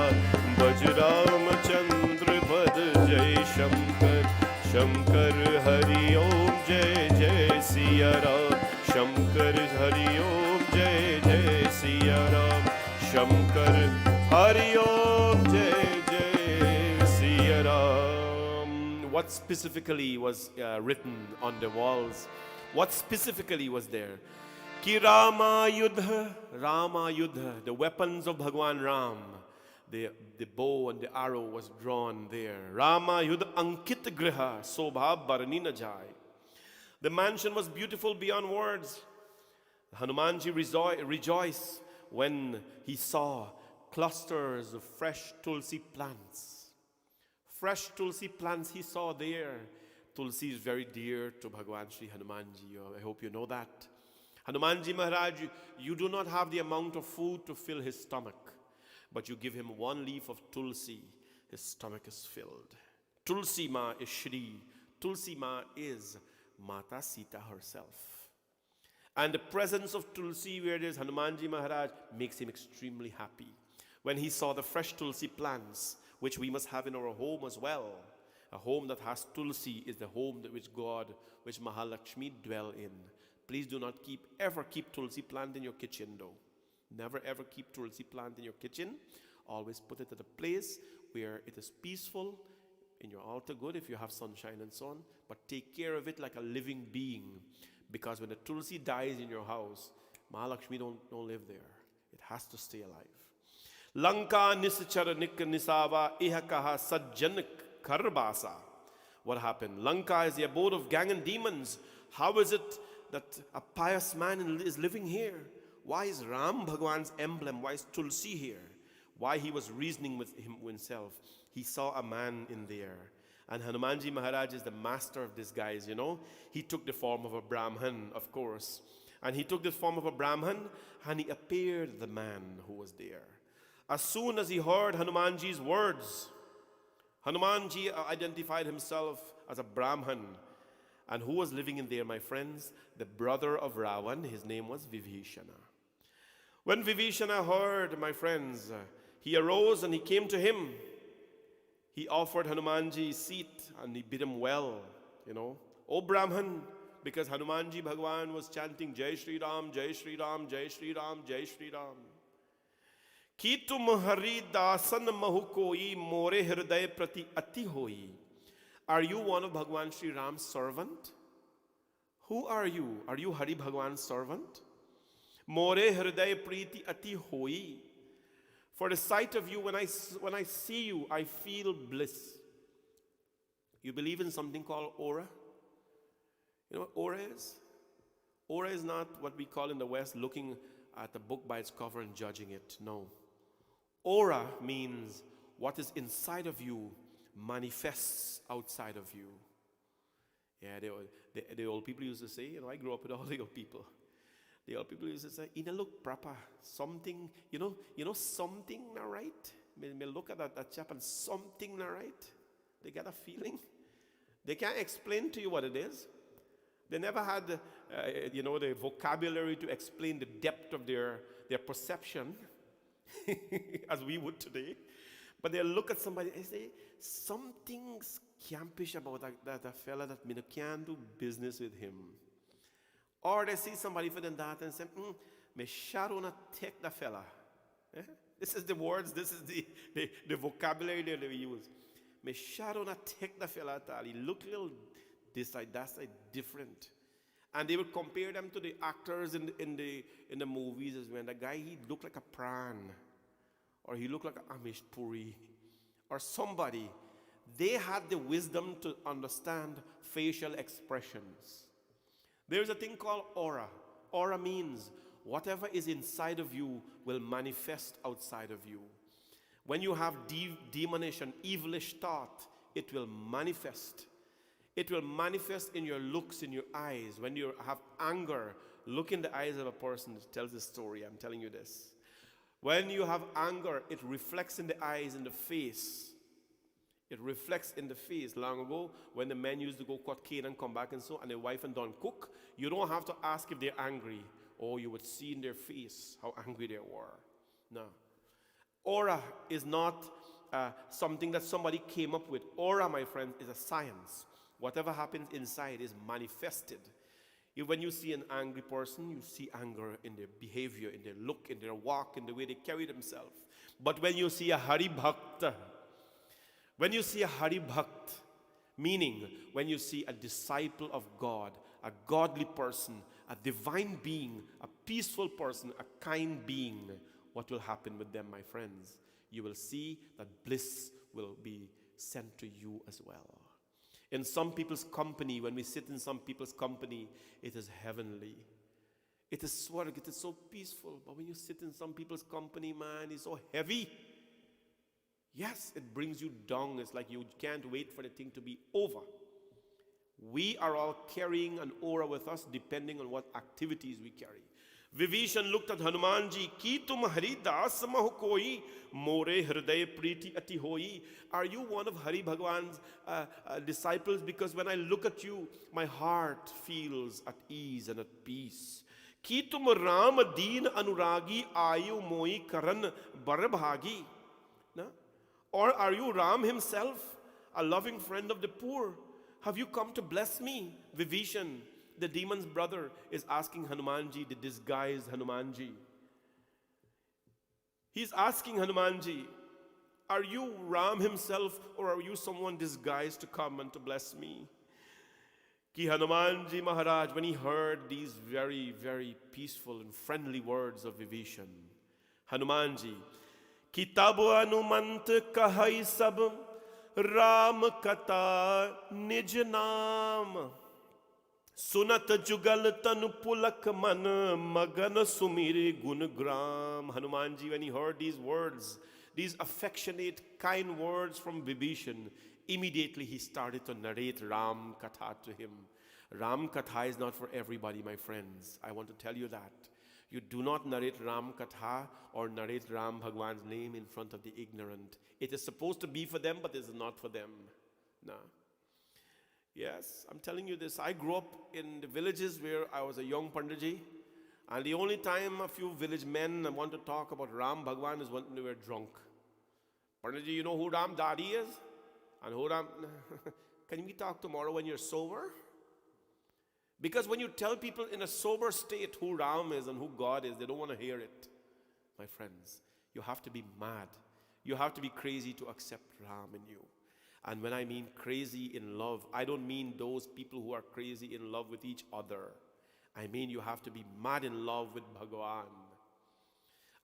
बज रामचंद्र पद जय शंकर, शंकर हरि ओम जय जय सिया राम। शंकर हरि ओम जय जय सिया राम। शंकर हरि ओम जय जय Siya Ram. What specifically was written on the walls? What specifically was there? Ki Rama Yudha, Rama Yudha, the weapons of Bhagwan Ram. The bow and the arrow was drawn there. Rama Yudha Ankit Griha Sobha Bharani na jai. The mansion was beautiful beyond words. Hanumanji rejoiced when he saw clusters of fresh tulsi plants. Fresh tulsi plants he saw there. Tulsi is very dear to Bhagwan Shri Hanumanji. I hope you know that. Hanumanji Maharaj, you do not have the amount of food to fill his stomach, but you give him one leaf of tulsi, his stomach is filled. Tulsi Ma is Shri. Tulsi Ma is Mata Sita herself. And the presence of tulsi where there is Hanumanji Maharaj makes him extremely happy. When he saw the fresh tulsi plants, which we must have in our home as well. A home that has tulsi is the home that which God, which Mahalakshmi dwell in. Please do not ever keep tulsi plant in your kitchen though. Never ever keep tulsi plant in your kitchen. Always put it at a place where it is peaceful, in your altar good if you have sunshine and so on, but take care of it like a living being, because when the tulsi dies in your house, Mahalakshmi don't live there. It has to stay alive. Lanka nisachara nik nisava ihakaha sajjan karbasa. What happened? Lanka is the abode of gang and demons. How is it that a pious man is living here? Why is Ram Bhagwan's emblem? Why is Tulsi here? Why he was reasoning with himself. He saw a man in there. And Hanumanji Maharaj is the master of this guys, you know. He took the form of a Brahman, of course. And he took the form of a Brahman and he appeared the man who was there. As soon as he heard Hanumanji's words, Hanumanji identified himself as a Brahman. And who was living in there, my friends? The brother of Ravan, his name was Vibhishana. When Vibhishana heard, my friends, he arose and he came to him. He offered Hanumanji a seat and he bid him well, you know. O Brahman, because Hanumanji Bhagwan was chanting Jai Shri Ram, Jai Shri Ram, Jai Shri Ram, Jai Shri Ram. Ki tum hari dasan mahu koi more hriday prati ati hoi. Are you one of Bhagwan Shri Ram's servant? Who are you? Are you Hari Bhagwan's servant? More hriday priti ati hoi. For the sight of you, when I see you, I feel bliss. You believe in something called aura? You know what aura is? Aura is not what we call in the West looking at a book by its cover and judging it. No. Aura means what is inside of you manifests outside of you. Yeah, the old people used to say, you know, I grew up with all the old people. The old people used to say, "Ina look proper, something, you know, something not right." May look at that chap and something not right. They get a feeling. They can't explain to you what it is. They never had, the vocabulary to explain the depth of their perception, as we would today. But they look at somebody and say, something's campish about that fella that me can't do business with him. Or they see somebody for them that and say, me sharona take the fella. Eh? This is the words, this is the vocabulary they use. Me sharona take the fella at all. He look a little this side, that side, different. And they would compare them to the actors in the movies as well. The guy, he looked like a pran. Or he looked like an Amish Puri. Or somebody. They had the wisdom to understand facial expressions. There's a thing called aura. Aura means Whatever is inside of you will manifest outside of you. When you have demonish and evilish thought, it will manifest. It will manifest in your looks, in your eyes. When you have anger, look in the eyes of a person that tells a story. I'm telling you this. When you have anger, it reflects in the eyes, in the face. It reflects in the face. Long ago, when the men used to go cut cane and come back and so, and their wife and don't cook, you don't have to ask if they're angry, or you would see in their face how angry they were. No. Aura is not something that somebody came up with. Aura, my friends, is a science. Whatever happens inside is manifested. When you see an angry person, you see anger in their behavior, in their look, in their walk, in the way they carry themselves. But when you see a Hari Bhakta, meaning when you see a disciple of God, a godly person, a divine being, a peaceful person, a kind being, what will happen with them, my friends? You will see that bliss will be sent to you as well. In some people's company, when we sit in some people's company, it is heavenly. It is swarg, it is so peaceful. But when you sit in some people's company, man, it's so heavy. Yes, it brings you down. It's like you can't wait for the thing to be over. We are all carrying an aura with us depending on what activities we carry. Vibhishana looked at Hanumanji. Ki tum Hari das mahu koi, more hriday priti ati hoi. Are you one of Hari Bhagwan's disciples? Because when I look at you, my heart feels at ease and at peace. Ki tum Ram deen anuragi ayu moi karan barbhagi. No? Or are you Ram himself, a loving friend of the poor? Have you come to bless me? Vibhishana, the demon's brother, is asking Hanumanji, the disguised Hanumanji. He's asking Hanumanji, are you Ram himself, or are you someone disguised to come and to bless me? Ki Hanumanji Maharaj, when he heard these very, very peaceful and friendly words of Vibhishana, Hanumanji, Kitab Hanumant kahai sab, Ram Katha nij naam. Sunat jugal tanu pulak man magan sumiri gun gram. Hanumanji, when he heard these words, these affectionate, kind words from Vibhishana, immediately he started to narrate Ram Katha to him. Ram Katha is not for everybody, my friends. I want to tell you that. You do not narrate Ram Katha or narrate Ram Bhagwan's name in front of the ignorant. It is supposed to be for them, but it is not for them. No. Yes, I'm telling you this. I grew up in the villages where I was a young Panditji, and the only time a few village men want to talk about Ram Bhagwan is when they were drunk. Panditji, you know who Ram Dadi is? And who Ram... Can we talk tomorrow when you're sober? Because when you tell people in a sober state who Ram is and who God is, they don't want to hear it. My friends, you have to be mad. You have to be crazy to accept Ram in you. And when I mean crazy in love, I don't mean those people who are crazy in love with each other. I mean you have to be mad in love with Bhagwan.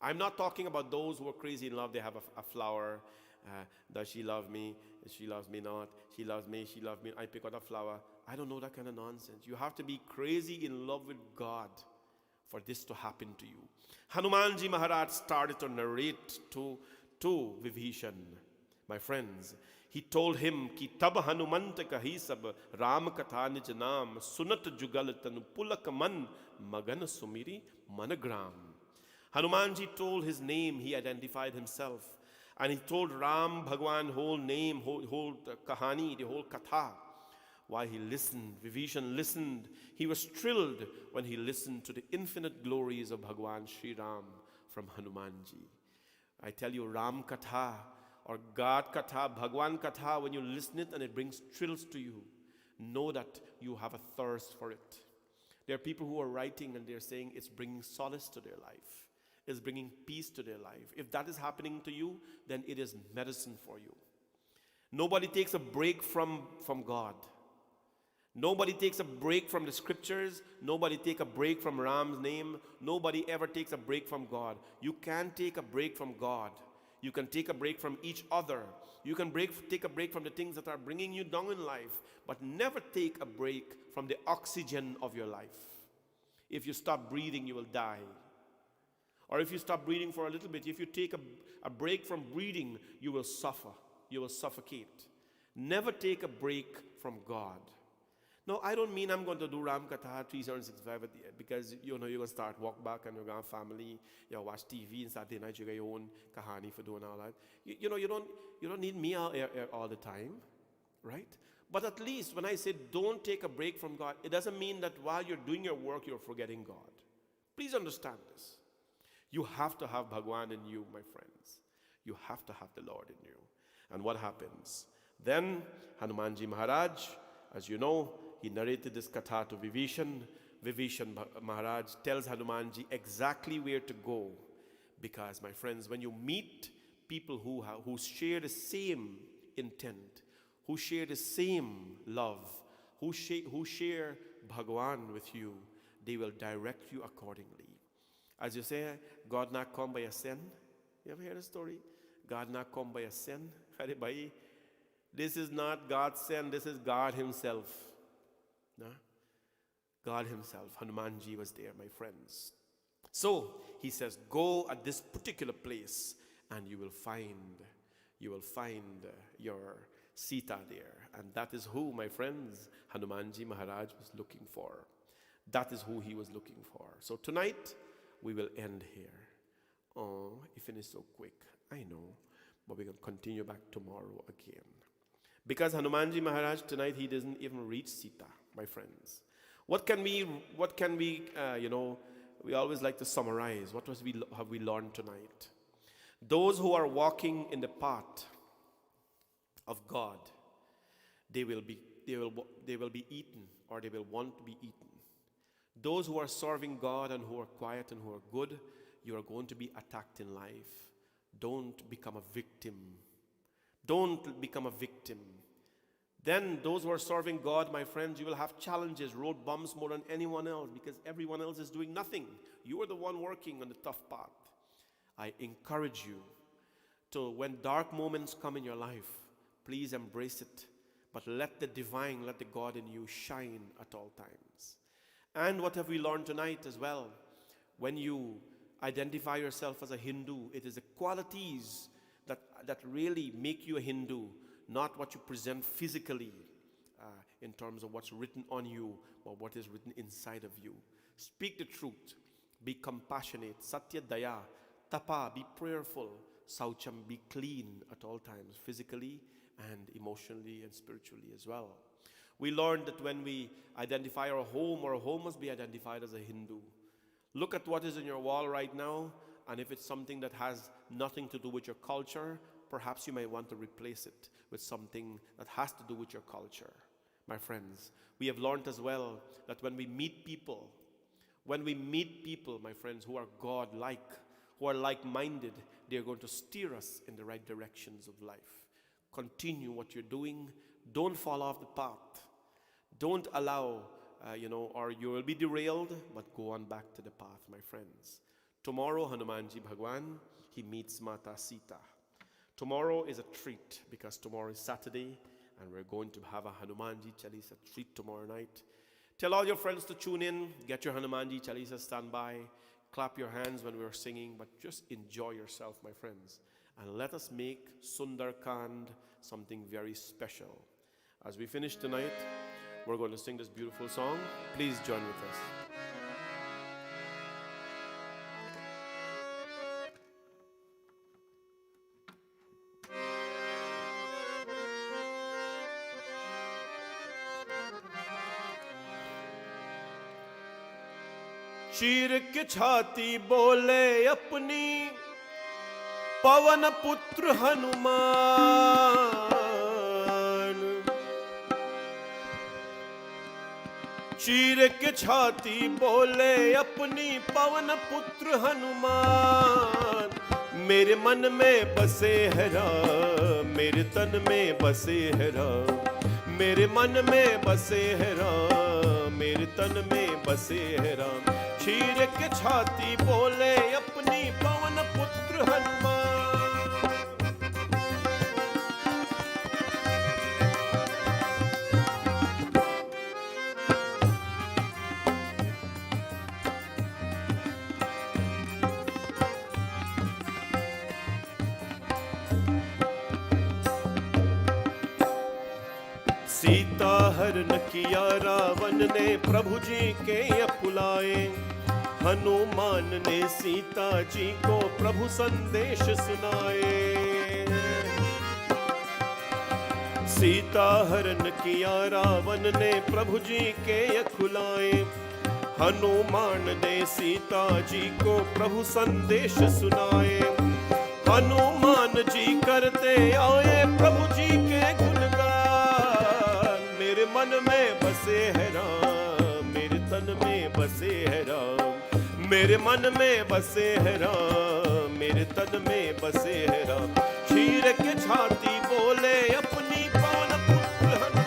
I'm not talking about those who are crazy in love. They have a flower. Does she love me? She loves me not. She loves me. She loves me. I pick out a flower. I don't know that kind of nonsense. You have to be crazy in love with God for this to happen to you. Hanumanji Maharaj started to narrate to Vibhishana. My friends, he told him, Ki tab Hanumant kahi sab Ram Katha nij naam sunat jugal tanu pulak man magan sumiri managram. Hanumanji told his name, he identified himself. And he told Ram Bhagwan whole name, whole kahani, the whole katha. While he listened, Vibhishana listened. He was thrilled when he listened to the infinite glories of Bhagwan Sri Ram from Hanumanji. I tell you, Ram Katha or God Katha, Bhagwan Katha, when you listen it and it brings thrills to you, know that you have a thirst for it. There are people who are writing and they're saying it's bringing solace to their life. It's bringing peace to their life. If that is happening to you, then it is medicine for you. Nobody takes a break from God. Nobody takes a break from the scriptures. Nobody takes a break from Ram's name. Nobody ever takes a break from God. You can take a break from God. You can take a break from each other. You can take a break from the things that are bringing you down in life, but never take a break from the oxygen of your life. If you stop breathing, you will die. Or if you stop breathing for a little bit, if you take a break from breathing, you will suffer. You will suffocate. Never take a break from God. Now, I don't mean I'm going to do Ram Katha 365 at the end, because you're going to start walk back and you're going to have family, you watch TV and Saturday night you got your own kahani for doing all that. You don't need me all the time, right? But at least when I say don't take a break from God, it doesn't mean that while you're doing your work, you're forgetting God. Please understand this. You have to have Bhagwan in you, my friends. You have to have the Lord in you. And what happens? Then Hanumanji Maharaj, as you know, he narrated this katha to Vibhishana. Vibhishana Maharaj tells Hanumanji exactly where to go. Because, my friends, when you meet people who share the same intent, who share the same love, who share Bhagwan with you, they will direct you accordingly. As you say, God not come by a sin. You ever heard the story? God not come by a sin. This is not God's sin, this is God himself. No? God himself. Hanumanji was there, my friends. So he says, go at this particular place and you will find your Sita there. And that is who, my friends, Hanumanji Maharaj was looking for. That is who he was looking for. So tonight, we will end here. Oh, he finished so quick. I know. But we're going to continue back tomorrow again. Because Hanumanji Maharaj, tonight, he doesn't even reach Sita, my friends. What can we we always like to summarize. What have we learned tonight? Those who are walking in the path of God, they will be eaten, or they will want to be eaten. Those who are serving God and who are quiet and who are good, you are going to be attacked in life. Don't become a victim. Don't become a victim. Then those who are serving God, my friends, you will have challenges, road bumps more than anyone else, because everyone else is doing nothing. You are the one working on the tough path. I encourage you to, when dark moments come in your life, please embrace it. But let the divine, let the God in you shine at all times. And what have we learned tonight as well? When you identify yourself as a Hindu, it is the qualities that really make you a Hindu, not what you present physically in terms of what's written on you, but what is written inside of you. Speak the truth. Be compassionate. Satya Daya. Tapa. Be prayerful. Saucham. Be clean at all times, physically and emotionally and spiritually as well. We learned that when we identify our home must be identified as a Hindu. Look at what is in your wall right now, and if it's something that has nothing to do with your culture, perhaps you may want to replace it with something that has to do with your culture. My friends, we have learned as well that when we meet people, my friends, who are God-like, who are like-minded, they're going to steer us in the right directions of life. Continue what you're doing. Don't fall off the path. Don't allow, or you will be derailed, but go on back to the path, my friends. Tomorrow, Hanumanji Bhagwan, he meets Mata Sita. Tomorrow is a treat, because tomorrow is Saturday, and we're going to have a Hanumanji Chalisa treat tomorrow night. Tell all your friends to tune in, get your Hanumanji Chalisa standby, clap your hands when we're singing, but just enjoy yourself, my friends. And let us make Sundar Kand something very special. As we finish tonight, we're going to sing this beautiful song. Please join with us. चीर के छाती बोले अपनी पवन पुत्र हनुमान, चीर के छाती बोले अपनी पवन पुत्र हनुमान, मेरे मन में बसे है राम, मेरे तन में बसे है राम, मेरे मन में बसे है राम, मेरे तन में बसे है राम। चीर के छाती बोले अपनी पवन पुत्र हनुमान। सीता हरण किया रावण ने, प्रभु जी के अपुलाए। हनुमान ने सीता जी को प्रभु संदेश सुनाए। सीता हरण किया रावण ने, प्रभु जी के अखुलाए। हनुमान ने सीता जी को प्रभु संदेश सुनाए। हनुमान जी करते आए प्रभु जी के गुणगान। मेरे मन में बसे है राम, मेरे तन में बसे है राम। मेरे मन में बसे है राम, मेरे तन में बसे है राम। चीर के छाती बोले अपनी पवन पुत्र हनुमान।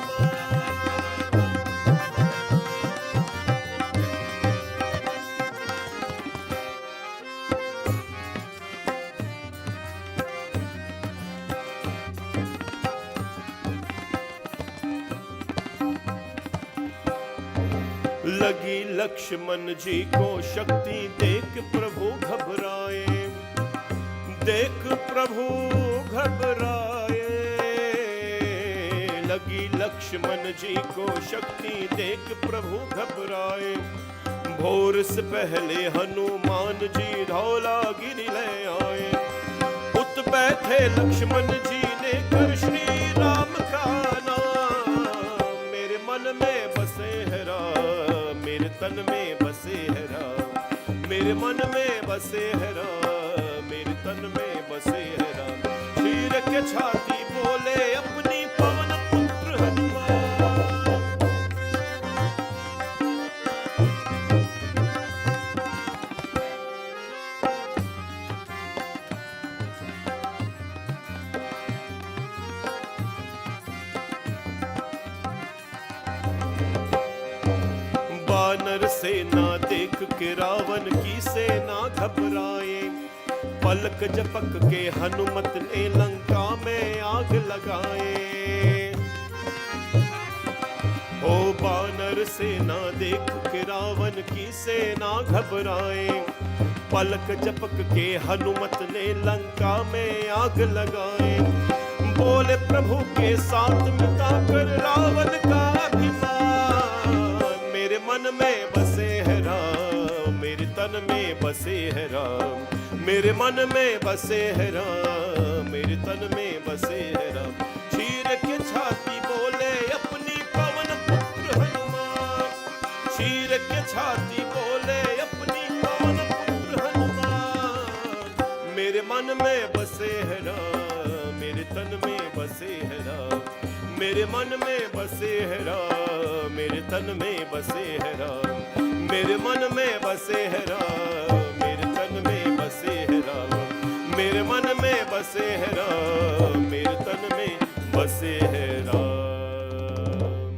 लगी लक्ष्मण जी को शक्ति देख प्रभु घबराए। देख प्रभु घबराए। लगी लक्ष्मण जी को शक्ति देख प्रभु घबराए। भोर से पहले हनुमान जी धौलागिरी ले आए। उत बैठे लक्ष्मण जी ने कर श्री राम का नाम। मेरे मन में बसे है राम, मेरे तन में बसे है राम। मेरे मन में बसे है राम, मेरे तन में बसे है राम। चीर के छाती बोले अपनी पवन पुत्र हनुमान। वानर सेना देख के रावण की सेना घबराए। पलक झपक के हनुमत ने लंका में आग लगाए। ओ वानर सेना देख के रावण की सेना घबराए। पलक झपक के हनुमत ने लंका में आग लगाए। बोले प्रभु के साथ मिटा कर रावण का अभिमान। मेरे मन में बसे है राम, मेरे तन में बसे है राम। मेरे मन में बसे है राम, मेरे तन में बसे है राम। चीर के छाती बोले अपनी पवन पुत्र हनुमान। चीर के छाती बोले अपनी पवन पुत्र हनुमान। मेरे मन में बसे है राम, मेरे तन में बसे है राम। मेरे मन में बसे है राम, मेरे तन में बसे है राम। मेरे मन में बसे है राम, मेरे तन में बसे है राम। मेरे मन में बसे है राम, मेरे तन में बसे है राम।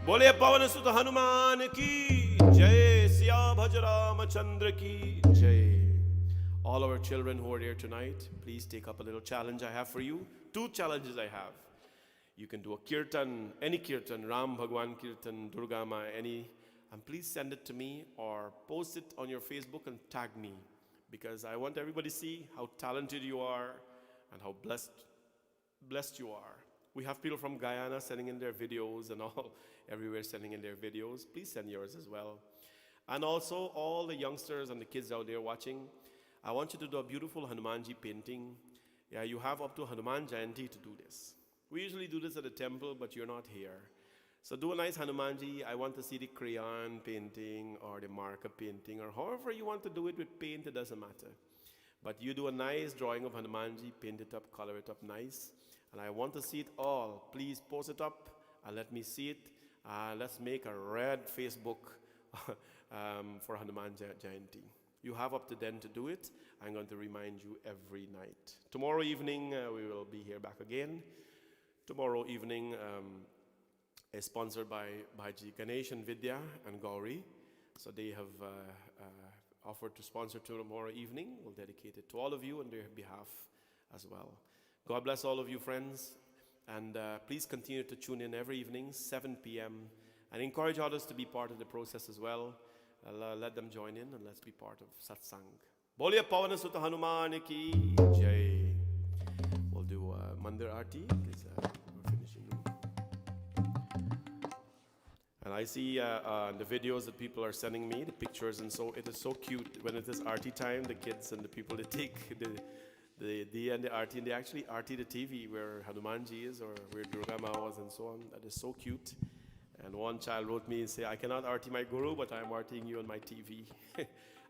बोले पवन सुत हनुमान की जय। सिया भज रामचंद्र की जय। All our children who are here tonight, please take up a little challenge I have for you. 2 challenges I have. You can do a kirtan, any kirtan, Ram Bhagwan kirtan, Durga Ma, any, and please send it to me or post it on your Facebook and tag me, because I want everybody to see how talented you are and how blessed you are. We have people from Guyana sending in their videos and all, everywhere sending in their videos. Please send yours as well. And also all the youngsters and the kids out there watching, I want you to do a beautiful Hanumanji painting. Yeah, you have up to Hanuman Jayanti to do this. We usually do this at the temple, but you're not here. So do a nice Hanumanji. I want to see the crayon painting or the marker painting or however you want to do it with paint, it doesn't matter. But you do a nice drawing of Hanumanji, paint it up, color it up nice. And I want to see it all. Please post it up and let me see it. Let's make a red Facebook for Hanuman Jayanti. You have up to then to do it. I'm going to remind you every night. Tomorrow evening, we will be here back again. Tomorrow evening is sponsored by Bhaji Ganesh and Vidya and Gauri. So they have offered to sponsor tomorrow evening. We'll dedicate it to all of you on their behalf as well. God bless all of you, friends. And please continue to tune in every evening, 7 p.m. And encourage others to be part of the process as well. Let them join in and let's be part of satsang. Boliye Pavan Sutta Hanuman ki jai. We'll do Mandir Aarti because we're finishing. And I see the videos that people are sending me, the pictures, and so it is so cute when it is Aarti time. The kids and the people, they take the and the Aarti, and they actually Aarti the TV where Hanumanji is or where Durga Ma was, and so on. That is so cute. And one child wrote me and said, "I cannot Aarti my Guru, but I am Aartiing you on my TV."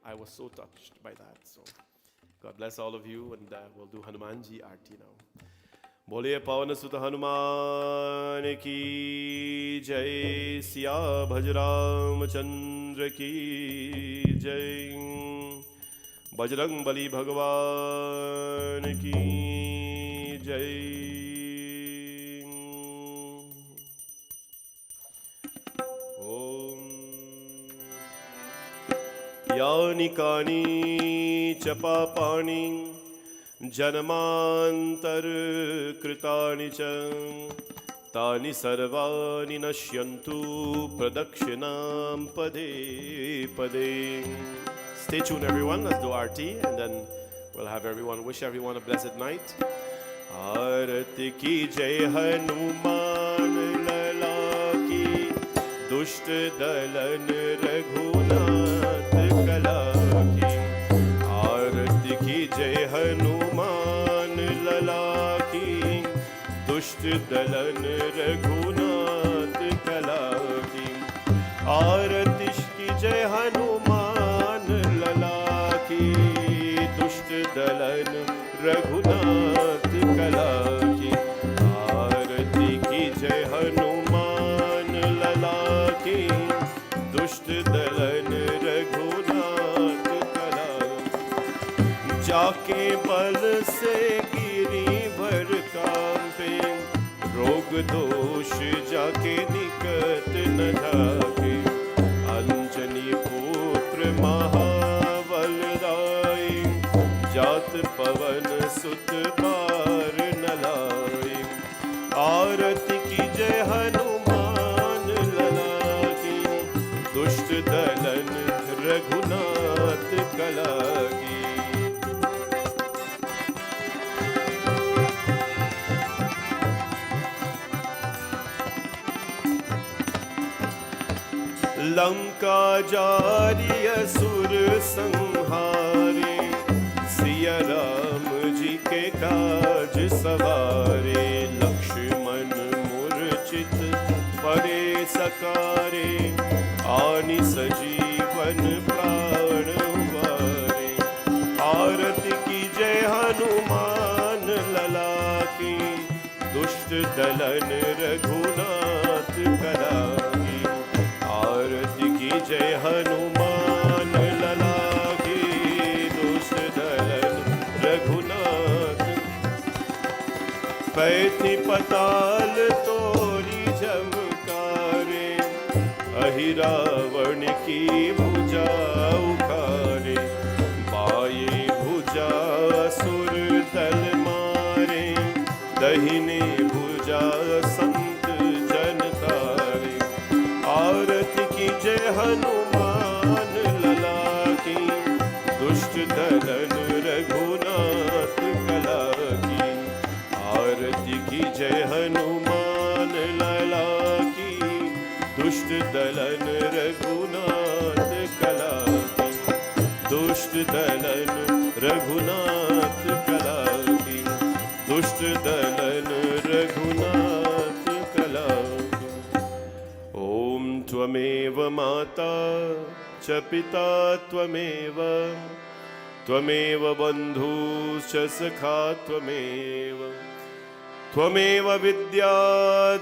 I was so touched by that. So God bless all of you, and we'll do Hanumanji Aarti now. बोलिए पवन सुत हनुमान की जय, सिया भज रामचंद्र की जय, बजरंग बली भगवान की जय। ओम यानि कानि च पापानि जन्मांतर कृतानि च तानि सर्वाणि नश्यन्तु प्रदक्षिणां पदे पदे. Stay tuned, everyone. Let's do Aarti, and then we'll have everyone wish everyone a blessed night. आरती की जय हनुमान लला की, दुष्ट दलन रघुनाथ कला की. आरती की जय हनुमान लला की, दुष्ट दलन रघुनाथ कला की. आरती की जय हनुमान लला की, दुष्ट दलन रघुनाथ कला की. आरती की जय हनुमान लला की, दुष्ट दलन रघुनाथ कला. जाके बल से गिरिवर कांपे, रोग दोष जाके निकट न ढाके. अंजनी पुत्र महाबल दाई, जात पवन सुत बार न लाई. आरती की जय हनुमान लला की, दुष्ट दलन रघुनाथ कला की. लंका जारी असुर संहारे, सिया राम जी के काज सवारे. लक्ष्मण मूर्छित पड़े सकारे, आनि सजीवन प्राण वारे. आरती की जय हनुमान लला की, दुष्ट दलन रघुनाथ कला की. आरती की जय हनुमान लला की, दुष्ट दलन रघुनाथ. पैथी पताल तोरी झमकारे, अहि रावण की भुजा उखारे. बाये भुजा असुर दल मारे, दहिने भुजा संत जन तारे. आरती की जय हनुमान लला की, दुष्ट दलन रघुनाथ कला की. आरती की जय हनुमान लला की, दुष्ट दलन रघुनाथ कला की. दुष्ट दलन रघुनाथ कला की, दुष्ट दलन रघुनाथ कला की. ओम त्वमेव माता च पिता त्वमेव, त्वमेव बन्धुश्च सखा त्वमेव. त्वमेव विद्या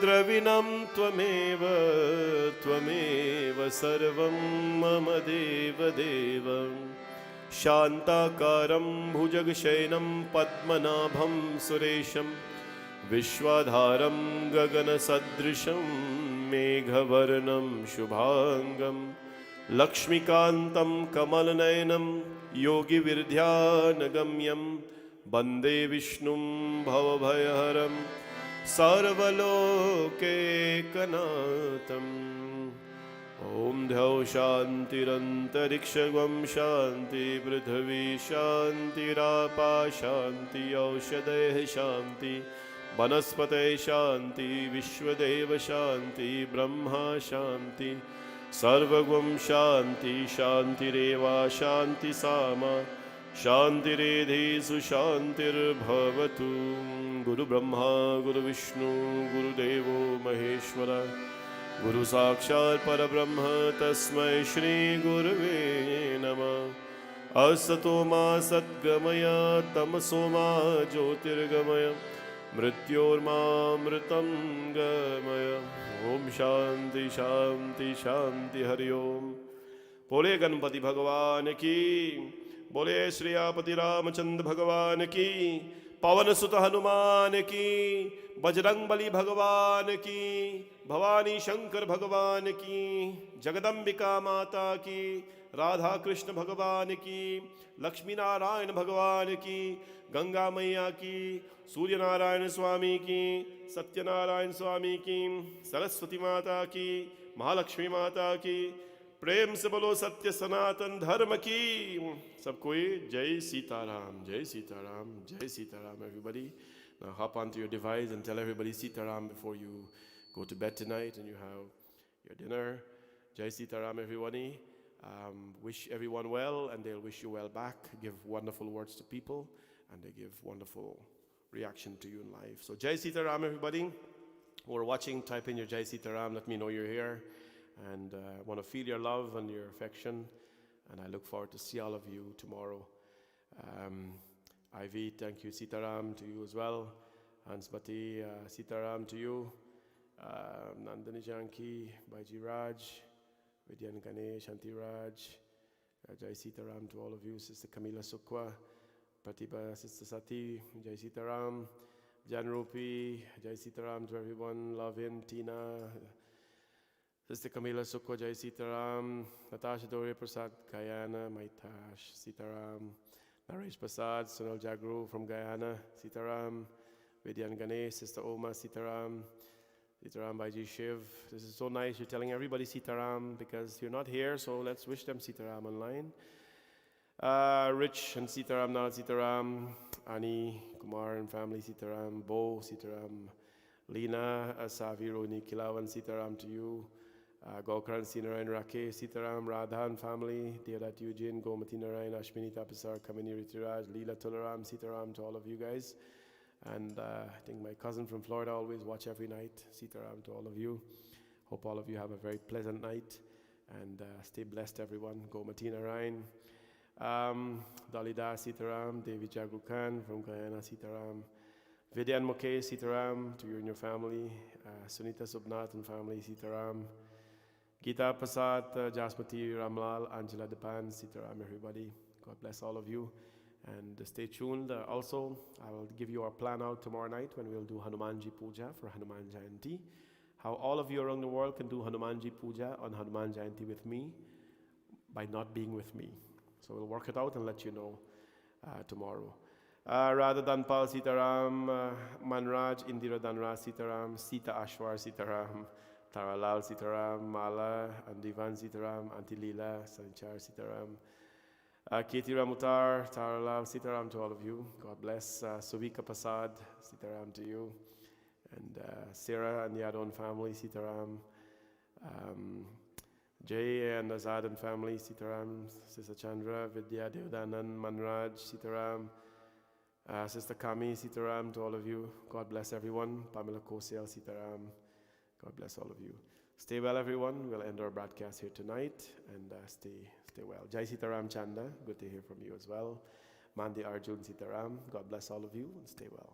द्रविणं त्वमेव, त्वमेव सर्वं मम देव देव. शान्ताकारं भुजगशयनं पद्मनाभं सुरेशं, विश्वाधारं गगनसदृशं मेघवर्णं शुभांगं. लक्ष्मीकान्तं कमलनयनं योगिविर्ध्यानगम्यं, वन्दे विष्णुं भवभयहरं सर्वलोकैकनाथम्. ॐ द्यौ शान्तिरन्तरिक्षं शान्ति, पृथिवी शान्तिरापा शान्ति, औषधयः शान्ति, Vanaspate Shanti, Vishwadeva Shanti, Brahma Shanti, Sarvagam Shanti, Shantireva Shanti Sama, Shantiredhi Sushantir Bhavatu. Guru Brahma, Guru Vishnu, Guru Devo Maheshwara, Guru Sakshat Parabrahma, Tasmai Shri Gurave Namah. Asato ma Satgamaya, Tamaso ma Jyotirgamaya, Mrityorma Mritam Gamaya. Om Shanti Shanti Shanti Hari Om. Bole Ganpati Bhagavan ki, Bole Shriyapati Ramachandra Bhagavan ki, Pavan Sutta Hanuman ki, Bajrang Bali Bhagavan ki, Bhavani Shankar Bhagavan ki, Jagadambika Mata ki, Radha Krishna भगवान की, लक्ष्मी नारायण भगवान की, गंगा मैया की, सूर्य नारायण स्वामी की, सत्यनारायण स्वामी की, सरस्वती माता की, महालक्ष्मी माता की, प्रेम से बोलो सत्य सनातन धर्म की। सब कोई जय सीताराम, जय सीताराम, जय Sitaram everybody. Now hop onto your device and tell everybody Sitaram before you go to bed tonight and you have your dinner. Jai Sitaram everybody. Wish everyone well and they'll wish you well back. Give wonderful words to people and they give wonderful reaction to you in life. So Jai Sitaram everybody. Who are watching, type in your Jai Sitaram. Let me know you're here. And I want to feel your love and your affection. And I look forward to see all of you tomorrow. Ivy, thank you. Sitaram to you as well. Hansbati, Sitaram to you. Nandani Janki, Baiji Raj, Vidyan Ganesh, Shanti Raj. Jai Sitaram to all of you. Sister Camila Sukwa, Pratibha, Sister Sati, Jai Sitaram. Jan Rupi, Jai Sitaram to everyone. Lavin, Tina, Sister Camila Sukwa, Jai Sitaram. Natasha Dore Prasad, Guyana, Maitash, Sitaram. Naresh Prasad, Sunil Jagru from Guyana, Sitaram. Vidyan Ganesh, Sister Oma, Sitaram. Sitaram Baiji Shiv. This is so nice. You're telling everybody Sitaram because you're not here, so let's wish them Sitaram online. Rich and Sitaram, Nal Sitaram. Ani, Kumar and family, Sitaram. Bo, Sitaram. Lena, Saviro, Nikilavan, Sitaram to you. Gokran, Sinarayan, Rake, Sitaram, Radha and family. Deodat Eugene, Gomati Narayan, Ashmini Tapasar, Kamini Ritiraj, Leela Tularam, Sitaram to all of you guys. And I think my cousin from Florida always watch every night. Sitaram to all of you. Hope all of you have a very pleasant night. And stay blessed, everyone. Gomati Narayan. Dalida Sitaram, Devi Jagrukan from Guyana, Sitaram. Vidyan Mukesh, Sitaram to you and your family. Sunita Subnath and family, Sitaram. Gita Prasad, Jasmati Ramlal, Angela Depan, Sitaram, everybody. God bless all of you. And stay tuned. Also, I will give you our plan out tomorrow night when we'll do Hanumanji Puja for Hanuman Jayanti. How all of you around the world can do Hanumanji Puja on Hanuman Jayanti with me by not being with me. So we'll work it out and let you know tomorrow. Radha Danpal Sitaram, Manraj, Indira Danraj Sitaram, Sita Ashwar Sitaram, Taralal Sitaram, Mala, Andivan Sitaram, Auntie Leela, Sanchar Sitaram, Keti Ramutar, Taralal Sitaram to all of you. God bless. Suvika Prasad, Sitaram to you. And Sarah and the Adon family, Sitaram. Jay and Azad and family, Sitaram. Sister Chandra, Vidya, Devdanan, Manraj, Sitaram. Sister Kami, Sitaram to all of you. God bless everyone. Pamela Kosiel, Sitaram. God bless all of you. Stay well, everyone. We'll end our broadcast here tonight. And stay well. Jai Sitaram Chanda, good to hear from you as well. Mandi Arjun Sitaram. God bless all of you and stay well.